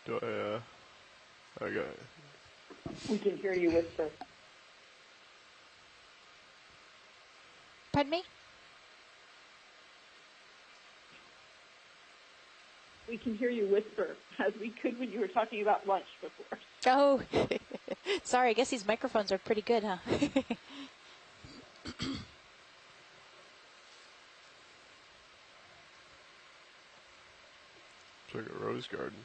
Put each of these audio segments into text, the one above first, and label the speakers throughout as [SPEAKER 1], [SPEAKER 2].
[SPEAKER 1] Do I got it.
[SPEAKER 2] We can hear you whisper.
[SPEAKER 3] Pardon me?
[SPEAKER 2] We can hear you whisper, as we could when you were talking about lunch before.
[SPEAKER 3] Oh, sorry. I guess these microphones are pretty good, huh?
[SPEAKER 1] It's like a rose garden.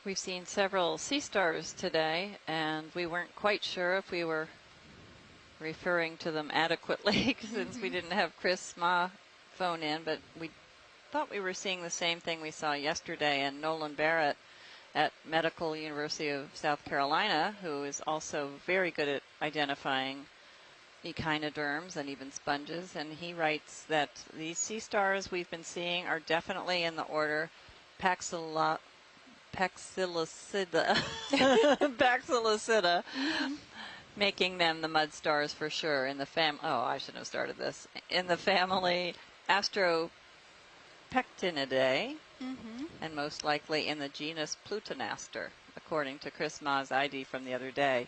[SPEAKER 4] We've seen several sea stars today, and we weren't quite sure if we were referring to them adequately since we didn't have Chris Ma phone in, but we thought we were seeing the same thing we saw yesterday. And Nolan Barrett at Medical University of South Carolina, who is also very good at identifying echinoderms and even sponges, and he writes that these sea stars we've been seeing are definitely in the order Paxillocida. Paxillocida, making them the mud stars for sure. In the I shouldn't have started this. In the family Astropectinidae, and most likely in the genus Plutonaster, according to Chris Ma's ID from the other day.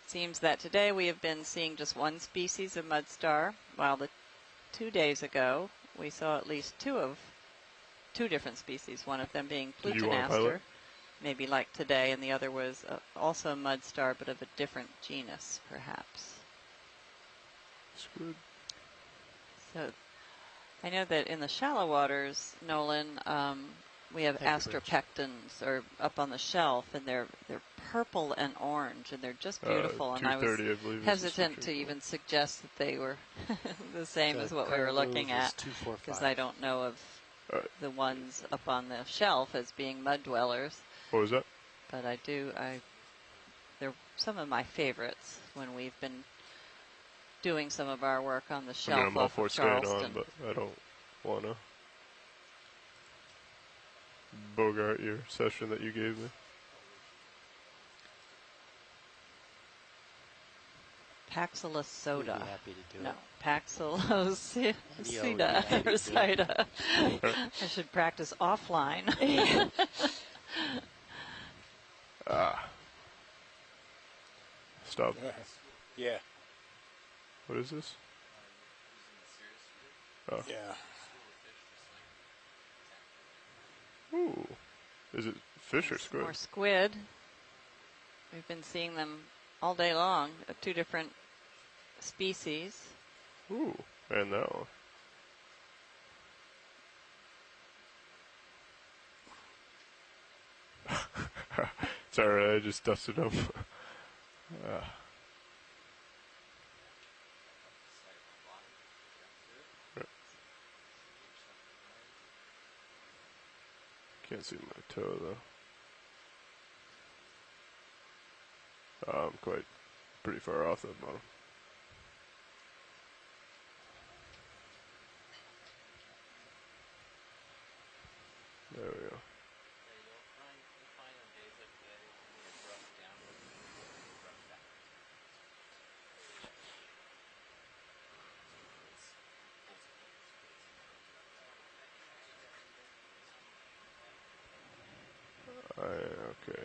[SPEAKER 4] It seems that today we have been seeing just one species of mud star, while 2 days ago we saw at least two different species, one of them being Plutonaster, maybe like today, and the other was also a mud star, but of a different genus, perhaps.
[SPEAKER 1] Squid.
[SPEAKER 4] So I know that in the shallow waters, Nolan, we have astropectins or up on the shelf, and they're purple and orange, and they're just beautiful. And I was hesitant to even suggest that they were the same as what we were looking at, because I don't know of the ones up on the shelf as being mud dwellers.
[SPEAKER 1] What was that?
[SPEAKER 4] But they're some of my favorites when we've been doing some of our work on the shelf.
[SPEAKER 1] I'm all for staying on, but I don't want to bogart your session that you gave me.
[SPEAKER 4] Paxillosida. No,
[SPEAKER 5] it.
[SPEAKER 4] Paxillosida or Sida. I should practice offline.
[SPEAKER 1] Stop.
[SPEAKER 5] Yeah.
[SPEAKER 1] What is this? Oh.
[SPEAKER 5] Yeah.
[SPEAKER 1] Ooh. Is it fish or squid?
[SPEAKER 4] Or squid. We've been seeing them all day long, 2 different species.
[SPEAKER 1] Ooh, and that one. It's alright, I just dusted them. Can't see my toe though. I'm pretty far off that bottom. There we go. Okay.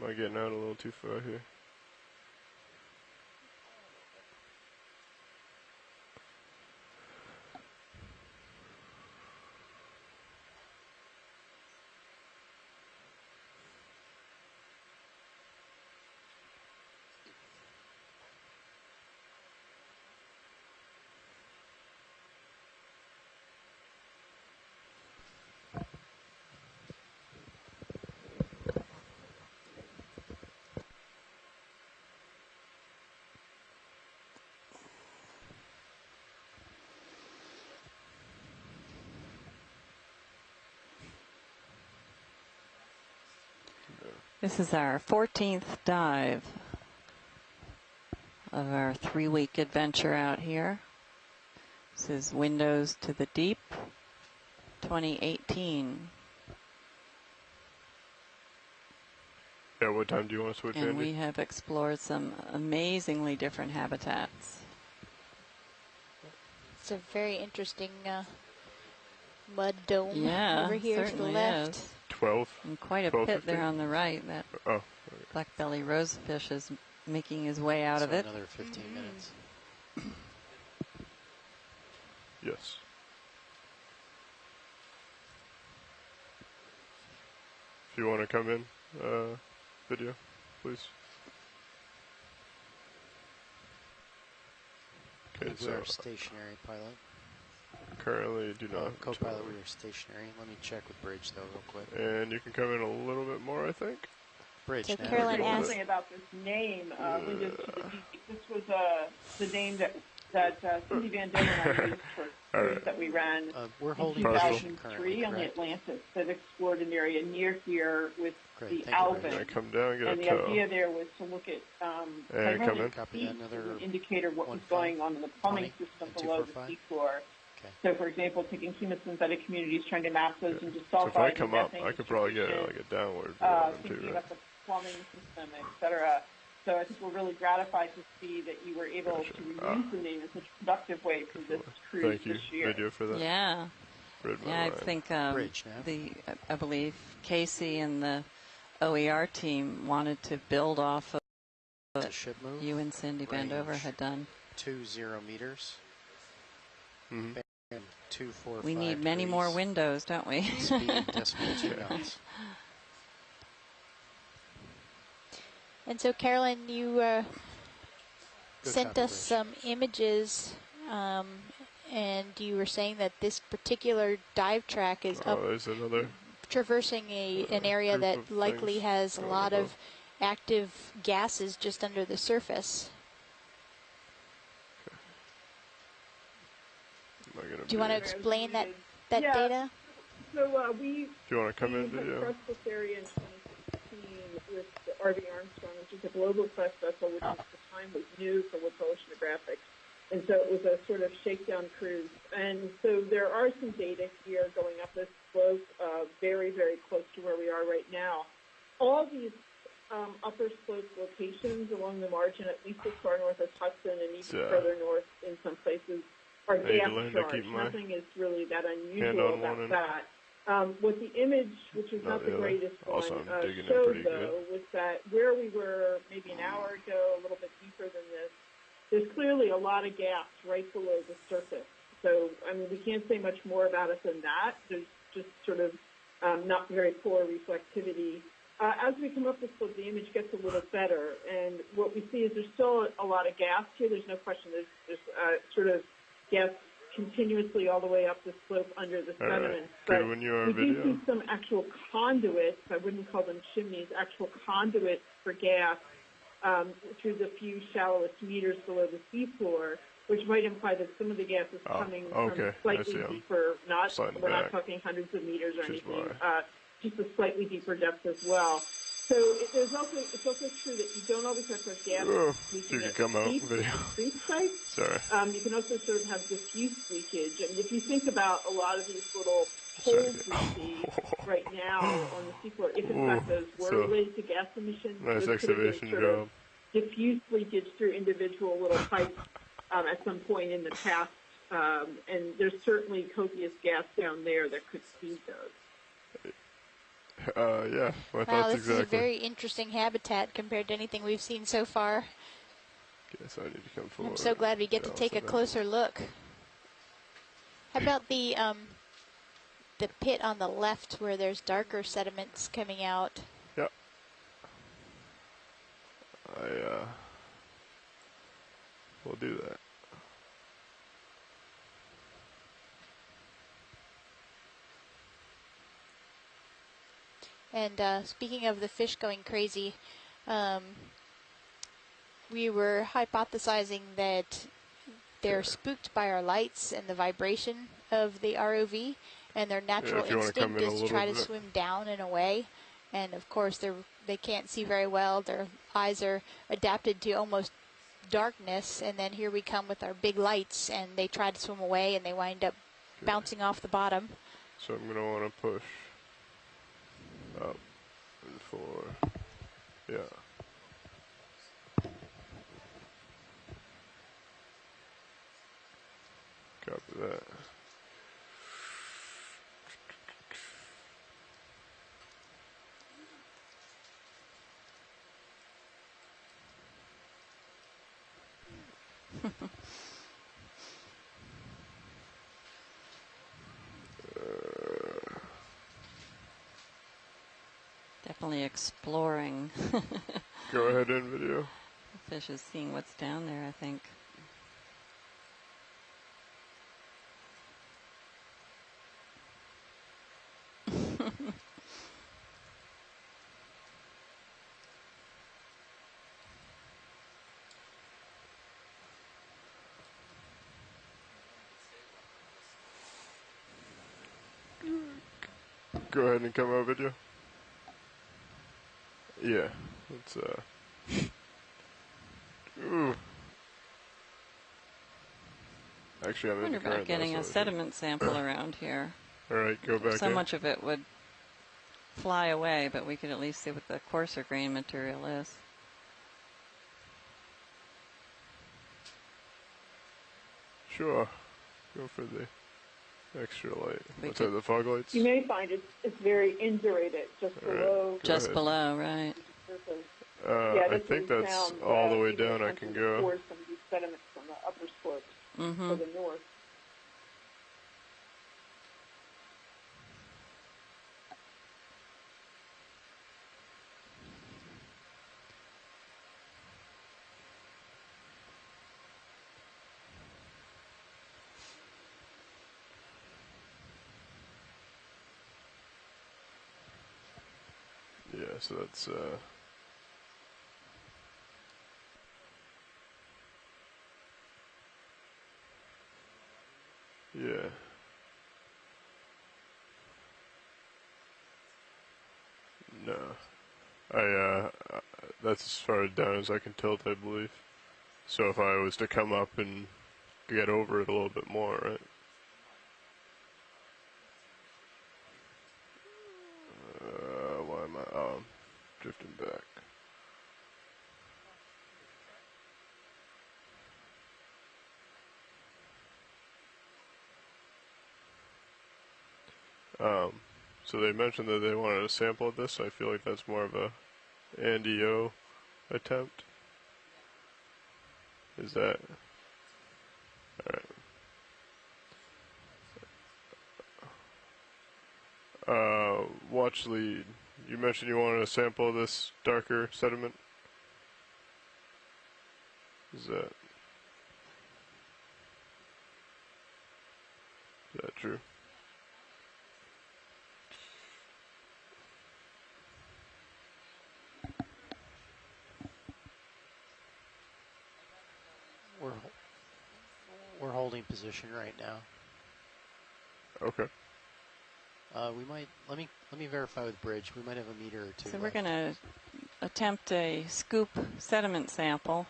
[SPEAKER 1] Am I getting out a little too far here?
[SPEAKER 4] This is our 14th dive of our 3-week adventure out here. This is Windows to the Deep 2018.
[SPEAKER 1] Yeah, what time do you want to switch,
[SPEAKER 4] And
[SPEAKER 1] Andy?
[SPEAKER 4] we have explored some amazingly different habitats.
[SPEAKER 3] It's a very interesting mud dome
[SPEAKER 4] Yeah,
[SPEAKER 3] over here to the
[SPEAKER 4] certainly
[SPEAKER 3] left.
[SPEAKER 4] is.
[SPEAKER 1] 12?
[SPEAKER 4] And quite a
[SPEAKER 1] 12,
[SPEAKER 4] pit there
[SPEAKER 1] 15?
[SPEAKER 4] on the right. That
[SPEAKER 1] Oh.
[SPEAKER 4] black belly rosefish is making his way out of it.
[SPEAKER 5] Another 15 minutes.
[SPEAKER 1] Yes. If you want to come in, video, please. Okay,
[SPEAKER 5] We
[SPEAKER 1] so
[SPEAKER 5] are stationary, pilot.
[SPEAKER 1] currently do not.
[SPEAKER 5] Co-pilot, we are stationary. Let me check with Bridge, though, real quick.
[SPEAKER 1] And you can come in a little bit more, I think.
[SPEAKER 5] Bridge,
[SPEAKER 3] So
[SPEAKER 5] now.
[SPEAKER 3] Carolyn
[SPEAKER 1] Go with
[SPEAKER 3] asked-
[SPEAKER 2] Something about this name, Windows to the Deep. This was the name that Cindy Van Dille and I used for
[SPEAKER 1] All
[SPEAKER 2] cruise
[SPEAKER 1] right.
[SPEAKER 2] that we ran
[SPEAKER 5] We're
[SPEAKER 2] in
[SPEAKER 5] holding
[SPEAKER 1] Partial.
[SPEAKER 5] position currently,
[SPEAKER 2] 2003 on the
[SPEAKER 5] correct?
[SPEAKER 2] Atlantis that explored an area near here with
[SPEAKER 5] Great,
[SPEAKER 2] the
[SPEAKER 5] thank you,
[SPEAKER 2] Alvin.
[SPEAKER 5] Bridge.
[SPEAKER 1] I come down and get
[SPEAKER 2] And
[SPEAKER 1] a
[SPEAKER 2] the
[SPEAKER 1] tow.
[SPEAKER 2] idea there was to look at
[SPEAKER 1] come
[SPEAKER 2] primarily
[SPEAKER 1] in.
[SPEAKER 5] Copy
[SPEAKER 2] heat
[SPEAKER 5] that, another
[SPEAKER 2] as an indicator of what was
[SPEAKER 5] 15,
[SPEAKER 2] going on in the plumbing
[SPEAKER 5] 20,
[SPEAKER 2] system
[SPEAKER 5] and
[SPEAKER 2] below the
[SPEAKER 5] 245.
[SPEAKER 2] seafloor.
[SPEAKER 5] Okay.
[SPEAKER 2] So, for example, taking chemosynthetic communities, trying to map those into
[SPEAKER 1] So
[SPEAKER 2] sulfide
[SPEAKER 1] if I
[SPEAKER 2] and
[SPEAKER 1] come up,
[SPEAKER 2] methane
[SPEAKER 1] I could probably get
[SPEAKER 2] distribution,
[SPEAKER 1] like a downward one too,
[SPEAKER 2] thinking
[SPEAKER 1] right?
[SPEAKER 2] about the plumbing system, et cetera. So I think we're really gratified to see that you were able
[SPEAKER 1] Gotcha.
[SPEAKER 2] to reuse the name in such a productive way for this cruise
[SPEAKER 1] Thank you,
[SPEAKER 2] this year.
[SPEAKER 1] video, for that.
[SPEAKER 4] Yeah.
[SPEAKER 1] Read my
[SPEAKER 4] Yeah, I
[SPEAKER 1] mind.
[SPEAKER 4] think
[SPEAKER 5] Bridge now.
[SPEAKER 4] I believe Casey and the OER team wanted to build off of
[SPEAKER 5] It's a
[SPEAKER 4] what
[SPEAKER 5] ship move.
[SPEAKER 4] you and Cindy Vandover
[SPEAKER 5] Range.
[SPEAKER 4] had done.
[SPEAKER 5] 20 meters.
[SPEAKER 1] Mhm.
[SPEAKER 5] And 245
[SPEAKER 4] We need many more
[SPEAKER 5] degrees.
[SPEAKER 4] windows, don't we?
[SPEAKER 5] Speed decimal 2 knots.
[SPEAKER 3] And so, Carolyn, you
[SPEAKER 5] Good
[SPEAKER 3] sent
[SPEAKER 5] copy,
[SPEAKER 3] us
[SPEAKER 5] Bridge.
[SPEAKER 3] some images, and you were saying that this particular dive track is up
[SPEAKER 1] Oh, there's another.
[SPEAKER 3] traversing an area
[SPEAKER 1] group
[SPEAKER 3] that
[SPEAKER 1] of
[SPEAKER 3] likely
[SPEAKER 1] things
[SPEAKER 3] has a
[SPEAKER 1] going
[SPEAKER 3] lot
[SPEAKER 1] above.
[SPEAKER 3] of active gases just under the surface.
[SPEAKER 1] Am I gonna
[SPEAKER 3] Do you want to
[SPEAKER 1] be-
[SPEAKER 3] explain that
[SPEAKER 2] Yeah.
[SPEAKER 3] data?
[SPEAKER 2] So we
[SPEAKER 1] Do you want to come in,
[SPEAKER 2] had
[SPEAKER 1] video?
[SPEAKER 2] crossed this area in 2016 with the RV Armstrong, which is a global class vessel, which at the time was new for Woods Oceanographic. And so it was a sort of shakedown cruise. And so there are some data here going up this slope, very, very close to where we are right now. All these upper slope locations along the margin, at least as far north as Hudson and even
[SPEAKER 1] So,
[SPEAKER 2] further north in some places, are
[SPEAKER 1] I need to
[SPEAKER 2] gas
[SPEAKER 1] learn to
[SPEAKER 2] charged.
[SPEAKER 1] keep my
[SPEAKER 2] Nothing is really that
[SPEAKER 1] hand
[SPEAKER 2] unusual
[SPEAKER 1] on one
[SPEAKER 2] about
[SPEAKER 1] and-
[SPEAKER 2] that. What the image, which is
[SPEAKER 1] Not
[SPEAKER 2] not the
[SPEAKER 1] really.
[SPEAKER 2] greatest
[SPEAKER 1] Also,
[SPEAKER 2] one,
[SPEAKER 1] I'm digging in
[SPEAKER 2] showed,
[SPEAKER 1] pretty
[SPEAKER 2] though,
[SPEAKER 1] good.
[SPEAKER 2] was that where we were maybe an hour ago, a little bit deeper than this, there's clearly a lot of gas right below the surface. So, I mean, we can't say much more about it than that. There's just sort of not very poor reflectivity. As we come up the slope, the image gets a little better. And what we see is there's still a lot of gas here. There's no question there's sort of gas continuously all the way up the slope under the
[SPEAKER 1] All right.
[SPEAKER 2] sediment.
[SPEAKER 1] Good
[SPEAKER 2] But
[SPEAKER 1] when you are
[SPEAKER 2] we do
[SPEAKER 1] video.
[SPEAKER 2] see some actual conduits, I wouldn't call them chimneys, actual conduits for gas through the few shallowest meters below the seafloor, which might imply that some of the gas is
[SPEAKER 1] Oh,
[SPEAKER 2] coming
[SPEAKER 1] okay.
[SPEAKER 2] from
[SPEAKER 1] I
[SPEAKER 2] slightly
[SPEAKER 1] see 'em.
[SPEAKER 2] deeper,
[SPEAKER 1] Sliding
[SPEAKER 2] we're not
[SPEAKER 1] back.
[SPEAKER 2] talking hundreds of meters or
[SPEAKER 1] Which is
[SPEAKER 2] anything,
[SPEAKER 1] why.
[SPEAKER 2] just a slightly deeper depth as well. So it's also true that you don't always have to have gas
[SPEAKER 1] Ugh,
[SPEAKER 2] leaking
[SPEAKER 1] you can
[SPEAKER 2] at
[SPEAKER 1] come out
[SPEAKER 2] deep
[SPEAKER 1] video.
[SPEAKER 2] creek sites.
[SPEAKER 1] Sorry.
[SPEAKER 2] You can also sort of have diffuse leakage. And if you think about a lot of these little
[SPEAKER 1] Sorry.
[SPEAKER 2] holes we see right now on the seafloor, if in
[SPEAKER 1] Ooh,
[SPEAKER 2] fact those were
[SPEAKER 1] so
[SPEAKER 2] related to gas emissions,
[SPEAKER 1] Nice
[SPEAKER 2] those could have been
[SPEAKER 1] excavation
[SPEAKER 2] sort of
[SPEAKER 1] job.
[SPEAKER 2] diffuse leakage through individual little pipes at some point in the past. And there's certainly copious gas down there that could feed those.
[SPEAKER 1] Yeah, my
[SPEAKER 3] Wow,
[SPEAKER 1] thoughts
[SPEAKER 3] this is a
[SPEAKER 1] exactly.
[SPEAKER 3] very interesting habitat compared to anything we've seen so far.
[SPEAKER 1] Okay, so I need to come forward.
[SPEAKER 3] I'm so glad we get to
[SPEAKER 1] Balance
[SPEAKER 3] take a
[SPEAKER 1] it out.
[SPEAKER 3] closer look. How about the pit on the left where there's darker sediments coming out?
[SPEAKER 1] Yep. I will do that.
[SPEAKER 3] And speaking of the fish going crazy, we were hypothesizing that they're spooked by our lights and the vibration of the ROV, and their natural
[SPEAKER 1] if you wanna come
[SPEAKER 3] instinct
[SPEAKER 1] in a
[SPEAKER 3] is to
[SPEAKER 1] little
[SPEAKER 3] try to
[SPEAKER 1] bit.
[SPEAKER 3] swim down and away. And of course, they can't see very well. Their eyes are adapted to almost darkness, and then here we come with our big lights, and they try to swim away, and they wind up bouncing off the bottom.
[SPEAKER 1] So I'm going to want to push up and 4. Yeah. Copy that.
[SPEAKER 4] Definitely exploring.
[SPEAKER 1] Go ahead in video.
[SPEAKER 4] The fish is seeing what's down there, I think.
[SPEAKER 1] Go ahead and come out video. Yeah, it's ooh. Actually, I'm
[SPEAKER 4] I
[SPEAKER 1] in
[SPEAKER 4] wonder
[SPEAKER 1] the current.
[SPEAKER 4] about getting
[SPEAKER 1] though,
[SPEAKER 4] a
[SPEAKER 1] so
[SPEAKER 4] sediment sample around here.
[SPEAKER 1] All right, go back
[SPEAKER 4] So
[SPEAKER 1] in.
[SPEAKER 4] much of it would fly away, but we could at least see what the coarser grain material is.
[SPEAKER 1] Sure. Go for the extra light.
[SPEAKER 4] We
[SPEAKER 1] What's
[SPEAKER 4] could-
[SPEAKER 1] that, the fog lights?
[SPEAKER 2] You may find it's very indurated, just
[SPEAKER 1] All right,
[SPEAKER 2] below
[SPEAKER 1] go
[SPEAKER 4] Just
[SPEAKER 1] ahead.
[SPEAKER 4] below, right?
[SPEAKER 2] the surface.
[SPEAKER 1] I
[SPEAKER 2] that's
[SPEAKER 1] think
[SPEAKER 2] what we
[SPEAKER 1] that's
[SPEAKER 2] found,
[SPEAKER 1] all the way
[SPEAKER 2] you know,
[SPEAKER 1] down I
[SPEAKER 2] once
[SPEAKER 1] can
[SPEAKER 2] we
[SPEAKER 1] go.
[SPEAKER 2] poured some of these sediments from the upper slopes
[SPEAKER 4] Mm-hmm.
[SPEAKER 2] to the north.
[SPEAKER 1] Yeah, so that's yeah. No. That's as far down as I can tilt, I believe. So if I was to come up and get over it a little bit more, right? Why am I, drifting back. So they mentioned that they wanted a sample of this, so I feel like that's more of a Andy O attempt. Is that? Alright. Watch lead. You mentioned you wanted a sample of this darker sediment. Is that true?
[SPEAKER 5] We're holding position right now.
[SPEAKER 1] Okay.
[SPEAKER 5] We might let me verify with Bridge. We might have a meter or two.
[SPEAKER 4] So
[SPEAKER 5] left.
[SPEAKER 4] we're going to attempt a scoop sediment sample.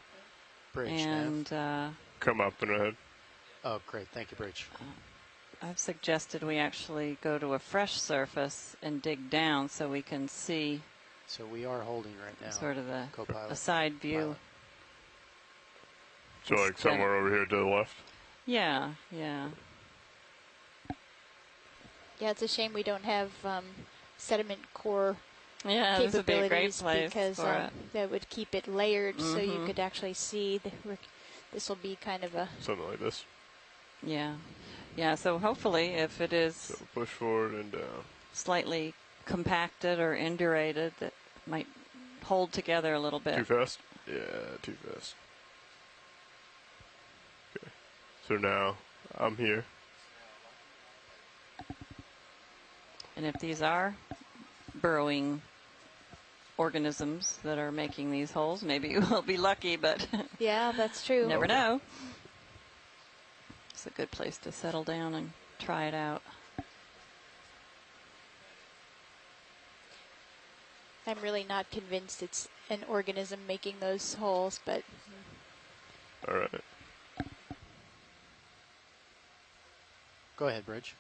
[SPEAKER 5] Bridge
[SPEAKER 4] And
[SPEAKER 1] Come up and ahead.
[SPEAKER 5] oh, great! Thank you, Bridge.
[SPEAKER 4] I've suggested we actually go to a fresh surface and dig down so we can see
[SPEAKER 5] So we are holding right now.
[SPEAKER 4] sort of
[SPEAKER 5] Co-pilot.
[SPEAKER 4] a side view.
[SPEAKER 5] Pilot.
[SPEAKER 1] So like somewhere over here to the left.
[SPEAKER 4] Yeah, yeah.
[SPEAKER 3] Yeah, it's a shame we don't have sediment core
[SPEAKER 4] Yeah, this would be a great
[SPEAKER 3] capabilities
[SPEAKER 4] place
[SPEAKER 3] because
[SPEAKER 4] for it.
[SPEAKER 3] that would keep it layered so you
[SPEAKER 4] Mhm.
[SPEAKER 3] could actually see. This will be kind of a
[SPEAKER 1] Something like this.
[SPEAKER 4] Yeah. Yeah, so hopefully if it is
[SPEAKER 1] So push forward and down.
[SPEAKER 4] slightly compacted or indurated, that might hold together a little bit.
[SPEAKER 1] Too fast? Yeah, too fast. Okay. So now I'm here.
[SPEAKER 4] And if these are burrowing organisms that are making these holes, maybe we'll be lucky, but
[SPEAKER 3] yeah, that's true.
[SPEAKER 4] never know. It's a good place to settle down and try it out.
[SPEAKER 3] I'm really not convinced it's an organism making those holes, but
[SPEAKER 1] All right.
[SPEAKER 5] Go ahead, Bridge.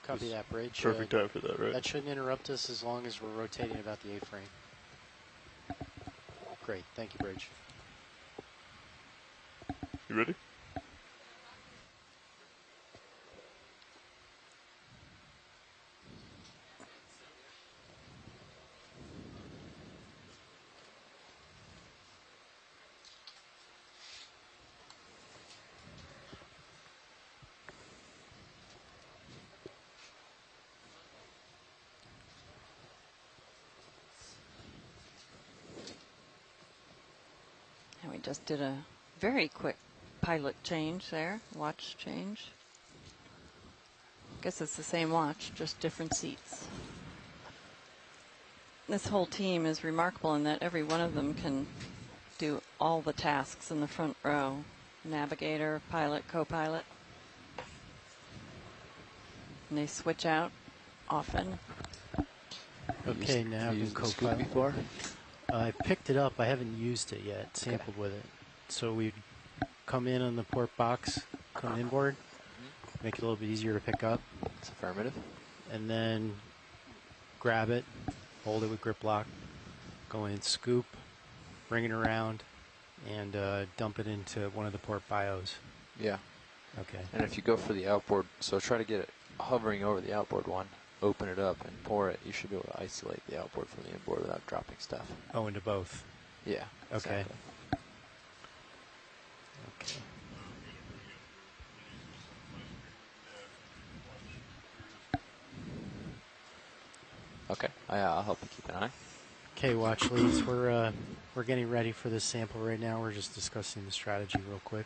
[SPEAKER 5] Copy that, Bridge.
[SPEAKER 1] Perfect time for that, right?
[SPEAKER 5] That shouldn't interrupt us as long as we're rotating about the A-frame. Great. Thank you, Bridge.
[SPEAKER 1] You ready?
[SPEAKER 4] And we just did a very quick pilot change there, watch change. Guess it's the same watch, just different seats. This whole team is remarkable in that every one of them can do all the tasks in the front row. Navigator, pilot, co-pilot. And they switch out often.
[SPEAKER 5] Okay, now
[SPEAKER 6] you used the scoop
[SPEAKER 5] co-pilot.
[SPEAKER 6] before?
[SPEAKER 5] I picked it up. I haven't used it yet. Sampled with it. So we come in on the port box, come inboard, make it a little bit easier to pick up,
[SPEAKER 6] It's affirmative.
[SPEAKER 5] and then grab it, hold it with grip lock, go in, scoop, bring it around, and dump it into one of the port bios.
[SPEAKER 6] Yeah.
[SPEAKER 5] Okay.
[SPEAKER 6] And if you go for the outboard, so try to get it hovering over the outboard one, open it up and pour it. You should be able to isolate the outboard from the inboard without dropping stuff.
[SPEAKER 5] Oh, into both.
[SPEAKER 6] Yeah.
[SPEAKER 5] Okay.
[SPEAKER 6] Exactly.
[SPEAKER 5] Okay.
[SPEAKER 6] Okay. I'll help you keep an eye.
[SPEAKER 5] Okay, watch leads. We're getting ready for this sample right now. We're just discussing the strategy real quick.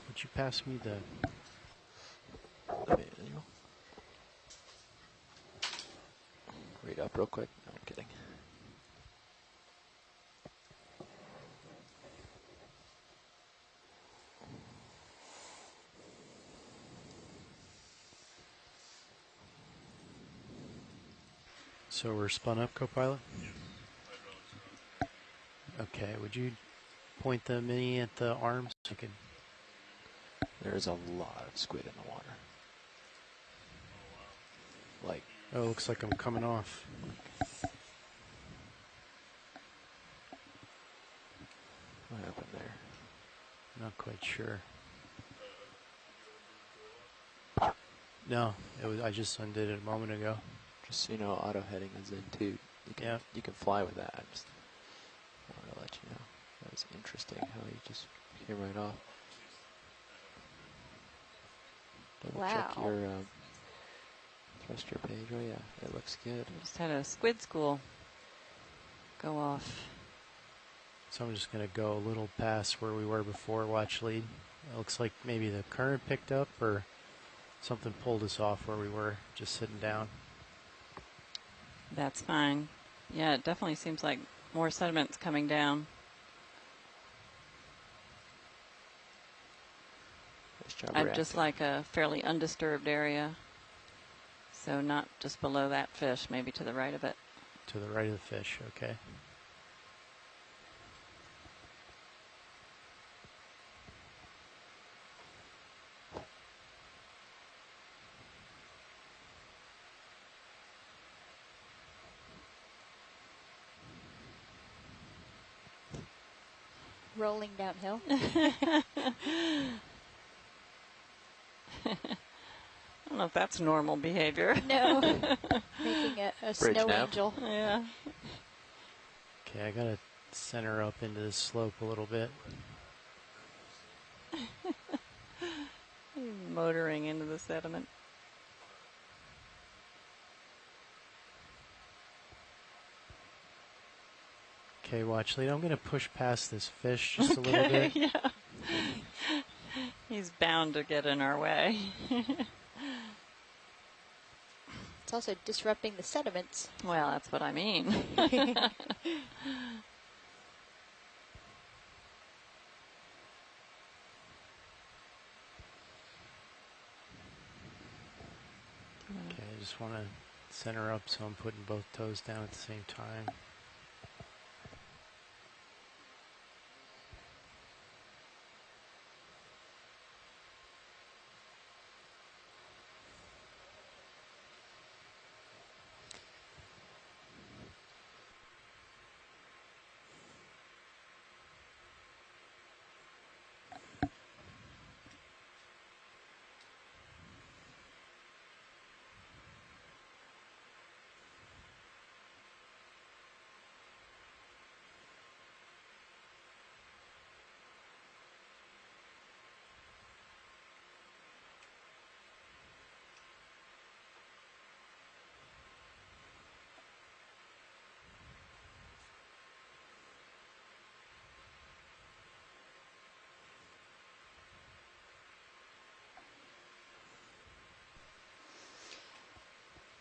[SPEAKER 5] Would you pass me the...
[SPEAKER 6] Okay, there you go. Read up real quick. No, I'm kidding.
[SPEAKER 5] So we're spun up, co-pilot? Okay, would you point the mini at the arms? I could...
[SPEAKER 6] There's a lot of squid in the water. Like,
[SPEAKER 5] Oh, it looks like I'm coming off.
[SPEAKER 6] what happened there?
[SPEAKER 5] Not quite sure. No, it was. I just undid it a moment ago.
[SPEAKER 6] Just so you know, auto heading is in too. You can fly with that. I just wanted to let you know. That was interesting how you just came right off. Double check
[SPEAKER 3] Wow.
[SPEAKER 6] your thruster page. Oh yeah, it looks good.
[SPEAKER 4] We just had a squid school go off.
[SPEAKER 5] So I'm just going to go a little past where we were before, watch lead. It looks like maybe the current picked up or something pulled us off where we were just sitting down.
[SPEAKER 4] That's fine. Yeah, it definitely seems like more sediment's coming down.
[SPEAKER 6] Nice job
[SPEAKER 4] I'd just
[SPEAKER 6] reacting.
[SPEAKER 4] like a fairly undisturbed area. So not just below that fish, maybe to the right of it.
[SPEAKER 5] To the right of the fish, okay.
[SPEAKER 3] Rolling downhill.
[SPEAKER 4] I don't know if that's normal behavior.
[SPEAKER 3] No. Making a
[SPEAKER 6] Bridge
[SPEAKER 3] snow
[SPEAKER 6] nav.
[SPEAKER 3] angel.
[SPEAKER 4] Yeah.
[SPEAKER 5] Okay, I got to center up into the slope a little bit.
[SPEAKER 4] Motoring into the sediment.
[SPEAKER 5] Okay, watch lead. I'm going to push past this fish just a little bit.
[SPEAKER 4] Yeah. He's bound to get in our way.
[SPEAKER 3] It's also disrupting the sediments.
[SPEAKER 4] Well, that's what I mean.
[SPEAKER 5] just want to center up, so I'm putting both toes down at the same time.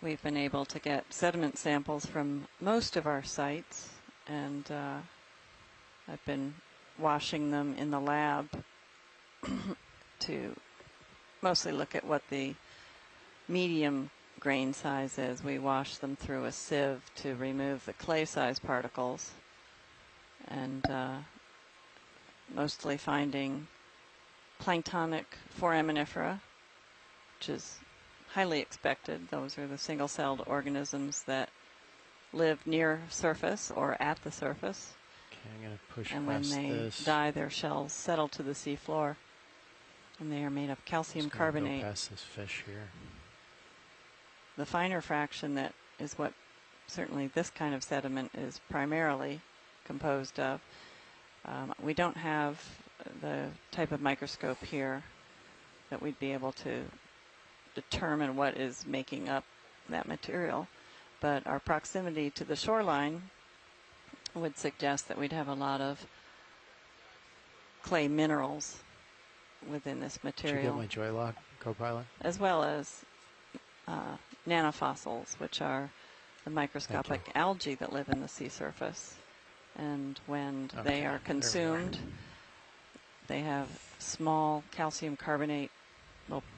[SPEAKER 4] We've been able to get sediment samples from most of our sites, and I've been washing them in the lab to mostly look at what the medium grain size is. We wash them through a sieve to remove the clay size particles, and mostly finding planktonic foraminifera, which is highly expected. Those are the single-celled organisms that live near surface or at the surface.
[SPEAKER 5] Okay, I'm going to push
[SPEAKER 4] and when
[SPEAKER 5] past
[SPEAKER 4] they
[SPEAKER 5] this.
[SPEAKER 4] die, their shells settle to the seafloor, and they are made of calcium
[SPEAKER 5] Just gonna
[SPEAKER 4] carbonate.
[SPEAKER 5] Go past this fish here.
[SPEAKER 4] The finer fraction that is what certainly this kind of sediment is primarily composed of. We don't have the type of microscope here that we'd be able to determine what is making up that material, but our proximity to the shoreline would suggest that we'd have a lot of clay minerals within this material.
[SPEAKER 5] Did you get my Joylock Copilot?
[SPEAKER 4] As well as nanofossils, which are the microscopic algae that live in the sea surface. And when they are consumed, they have small calcium carbonate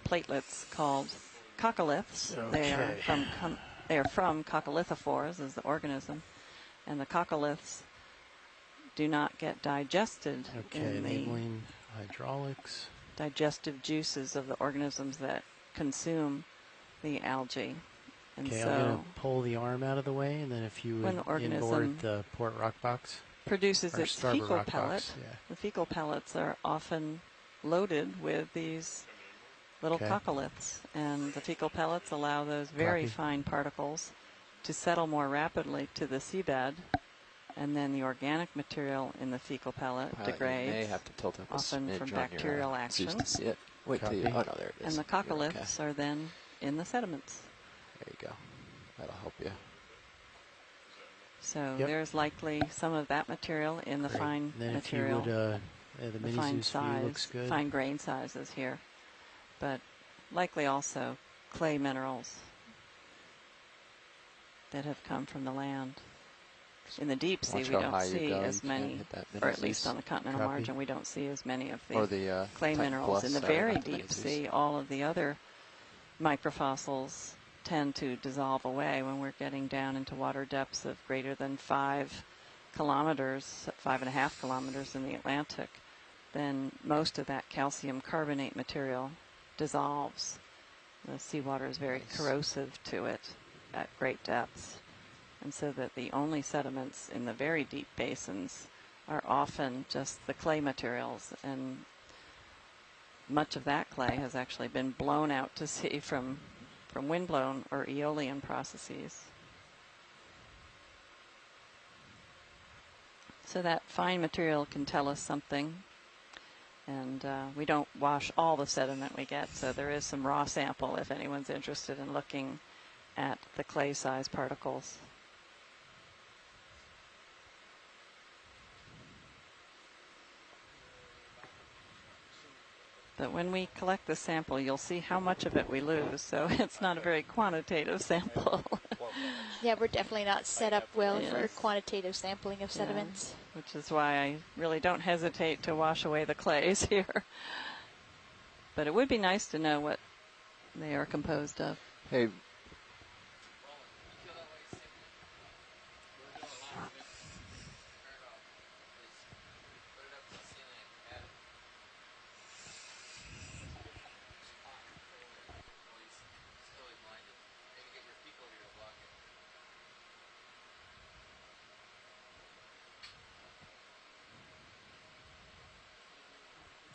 [SPEAKER 4] platelets called coccoliths.
[SPEAKER 5] Okay.
[SPEAKER 4] They are from coccolithophores, is the organism, and the coccoliths do not get digested in the
[SPEAKER 5] enabling hydraulics.
[SPEAKER 4] digestive juices of the organisms that consume the algae. And
[SPEAKER 5] Okay,
[SPEAKER 4] so
[SPEAKER 5] I'm going to pull the arm out of the way, and then if you
[SPEAKER 4] when
[SPEAKER 5] would
[SPEAKER 4] the organism
[SPEAKER 5] inboard the port rock box.
[SPEAKER 4] produces
[SPEAKER 5] or
[SPEAKER 4] its
[SPEAKER 5] starboard
[SPEAKER 4] fecal
[SPEAKER 5] rock
[SPEAKER 4] pellet,
[SPEAKER 5] box, yeah.
[SPEAKER 4] the fecal pellets are often loaded with these little coccoliths, and the fecal pellets allow those very fine particles to settle more rapidly to the seabed, and then the organic material in the fecal pellet degrades,
[SPEAKER 6] you may have to tilt up
[SPEAKER 4] often
[SPEAKER 6] a
[SPEAKER 4] from
[SPEAKER 6] smidge on
[SPEAKER 4] bacterial
[SPEAKER 6] your,
[SPEAKER 4] action.
[SPEAKER 6] to see it. Wait till you, oh no, there it is.
[SPEAKER 4] And the coccoliths are then in the sediments.
[SPEAKER 6] There you go. That'll help you.
[SPEAKER 4] So there's likely some of that material in the fine
[SPEAKER 5] then
[SPEAKER 4] material.
[SPEAKER 5] If you would, the
[SPEAKER 4] fine
[SPEAKER 5] Mini Zeus view looks good.
[SPEAKER 4] fine grain sizes here, but likely also clay minerals that have come from the land. In the deep sea,
[SPEAKER 6] Watch
[SPEAKER 4] we
[SPEAKER 6] how
[SPEAKER 4] don't
[SPEAKER 6] high you
[SPEAKER 4] see
[SPEAKER 6] go.
[SPEAKER 4] as
[SPEAKER 6] You can't
[SPEAKER 4] many,
[SPEAKER 6] hit that
[SPEAKER 4] or
[SPEAKER 6] Mini
[SPEAKER 4] at least
[SPEAKER 6] Zeus.
[SPEAKER 4] on the continental margin, we don't see as many of
[SPEAKER 6] Or
[SPEAKER 4] the
[SPEAKER 6] the
[SPEAKER 4] clay
[SPEAKER 6] Titan
[SPEAKER 4] minerals.
[SPEAKER 6] Plus,
[SPEAKER 4] In the
[SPEAKER 6] sorry,
[SPEAKER 4] very
[SPEAKER 6] not the
[SPEAKER 4] deep
[SPEAKER 6] Mini Zeus.
[SPEAKER 4] sea, all of the other microfossils tend to dissolve away when we're getting down into water depths of greater than 5 kilometers, 5.5 kilometers in the Atlantic. Then most of that calcium carbonate material dissolves. The seawater is very corrosive to it at great depths. And so that the only sediments in the very deep basins are often just the clay materials, and much of that clay has actually been blown out to sea from windblown or aeolian processes. So that fine material can tell us something, and we don't wash all the sediment we get, so there is some raw sample if anyone's interested in looking at the clay size particles. But when we collect the sample, you'll see how much of it we lose, so it's not a very quantitative sample.
[SPEAKER 3] Yeah, we're definitely not set up well for quantitative sampling of sediments.
[SPEAKER 4] Which is why I really don't hesitate to wash away the clays here. But it would be nice to know what they are composed of.
[SPEAKER 6] Hey,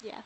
[SPEAKER 3] Yeah.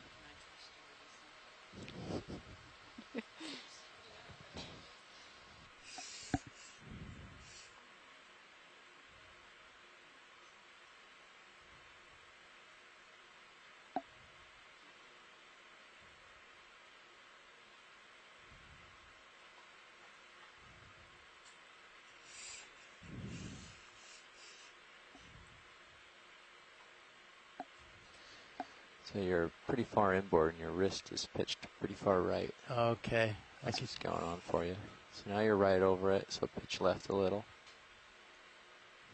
[SPEAKER 6] So you're pretty far inboard and your wrist is pitched pretty far right.
[SPEAKER 5] Okay.
[SPEAKER 6] That's what's going on for you. So now you're right over it, so pitch left a little.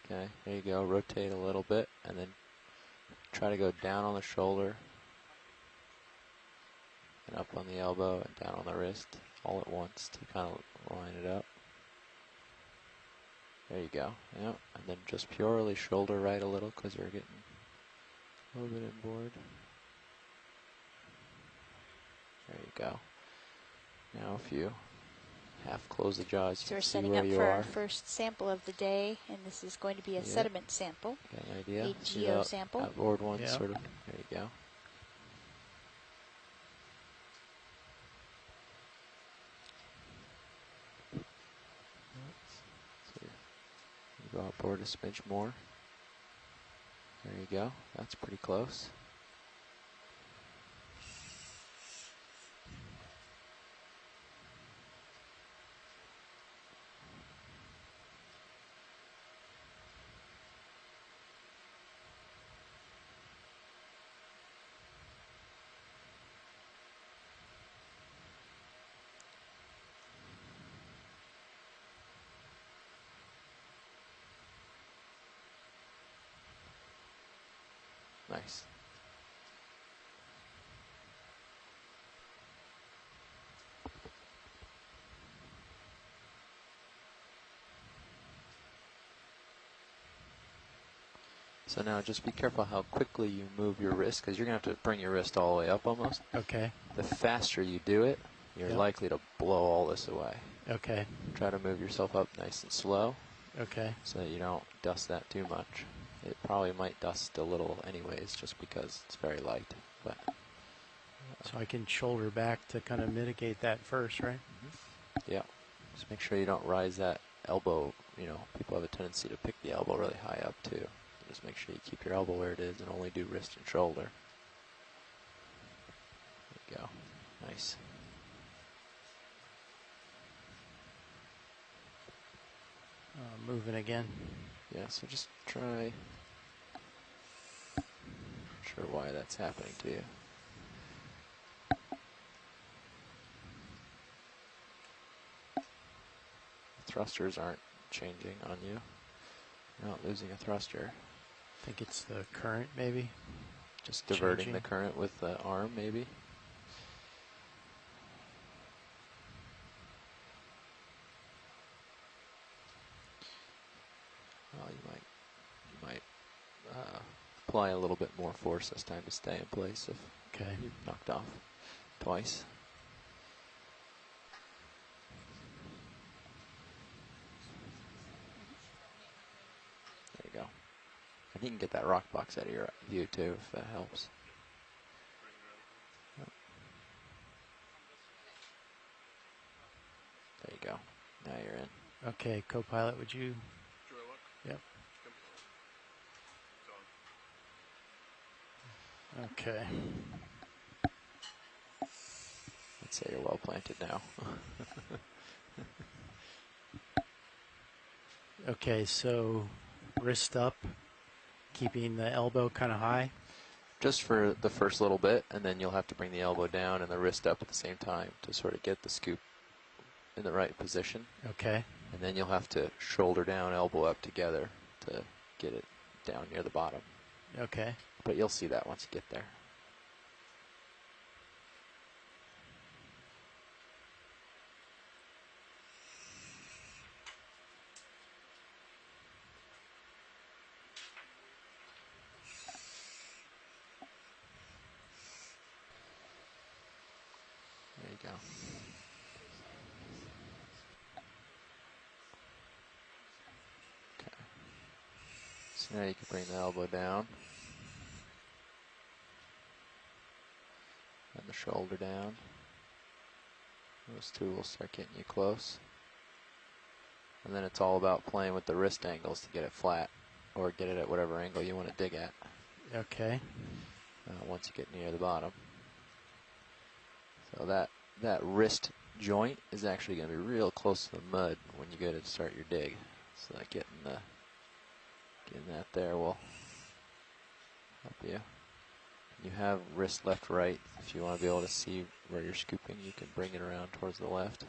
[SPEAKER 6] Okay, there you go. Rotate a little bit and then try to go down on the shoulder and up on the elbow and down on the wrist all at once to kind of line it up. There you go. Yep. And then just purely shoulder right a little because you're getting a little bit inboard. There you go. Now if you half close the jaws,
[SPEAKER 3] So
[SPEAKER 6] you
[SPEAKER 3] we're
[SPEAKER 6] can see
[SPEAKER 3] setting
[SPEAKER 6] where
[SPEAKER 3] up
[SPEAKER 6] you
[SPEAKER 3] for
[SPEAKER 6] are.
[SPEAKER 3] our first sample of the day, and this is going to be a sediment sample.
[SPEAKER 6] Got an idea?
[SPEAKER 3] A
[SPEAKER 6] See
[SPEAKER 3] geo
[SPEAKER 6] the
[SPEAKER 3] sample.
[SPEAKER 6] outboard one,
[SPEAKER 5] Yeah.
[SPEAKER 6] sort of. There you go. So you go outboard a smidge more. There you go. That's pretty close. Nice. So now just be careful how quickly you move your wrist, because you're going to have to bring your wrist all the way up almost.
[SPEAKER 5] Okay.
[SPEAKER 6] The faster you do it, you're likely to blow all this away.
[SPEAKER 5] Okay.
[SPEAKER 6] Try to move yourself up nice and slow
[SPEAKER 5] Okay.
[SPEAKER 6] so that you don't dust that too much. It probably might dust a little anyways just because it's very light. But
[SPEAKER 5] So I can shoulder back to kind of mitigate that first, right?
[SPEAKER 6] yeah, just make sure you don't rise that elbow. You know, people have a tendency to pick the elbow really high up too. Just make sure you keep your elbow where it is and only do wrist and shoulder. There you go. Nice.
[SPEAKER 5] Moving again.
[SPEAKER 6] Yeah, so just try. Not sure why that's happening to you. Thrusters aren't changing on you. You're not losing a thruster.
[SPEAKER 5] I think it's the current, maybe.
[SPEAKER 6] Just diverting
[SPEAKER 5] Changing.
[SPEAKER 6] the current with the arm, maybe. Well, you might apply a little bit more force this time to stay in place if you're knocked off twice. There you go. And you can get that rock box out of your view too, if that helps. There you go. Now you're in.
[SPEAKER 5] Okay, co-pilot, would you? Yep. Okay.
[SPEAKER 6] I'd say you're well planted now.
[SPEAKER 5] Okay, so wrist up, keeping the elbow kind of high.
[SPEAKER 6] Just for the first little bit, and then you'll have to bring the elbow down and the wrist up at the same time to sort of get the scoop in the right position.
[SPEAKER 5] Okay.
[SPEAKER 6] And then you'll have to shoulder down, elbow up together to get it down near the bottom.
[SPEAKER 5] Okay.
[SPEAKER 6] But you'll see that once you get there. There you go. Okay. So now you can bring the elbow down. shoulder down. Those two will start getting you close. And then it's all about playing with the wrist angles to get it flat, or get it at whatever angle you want to dig at.
[SPEAKER 5] Okay.
[SPEAKER 6] Once you get near the bottom. So that wrist joint is actually going to be real close to the mud when you go to start your dig. So that getting that there will help you. You have wrist left, right. If you want to be able to see where you're scooping, you can bring it around towards the left.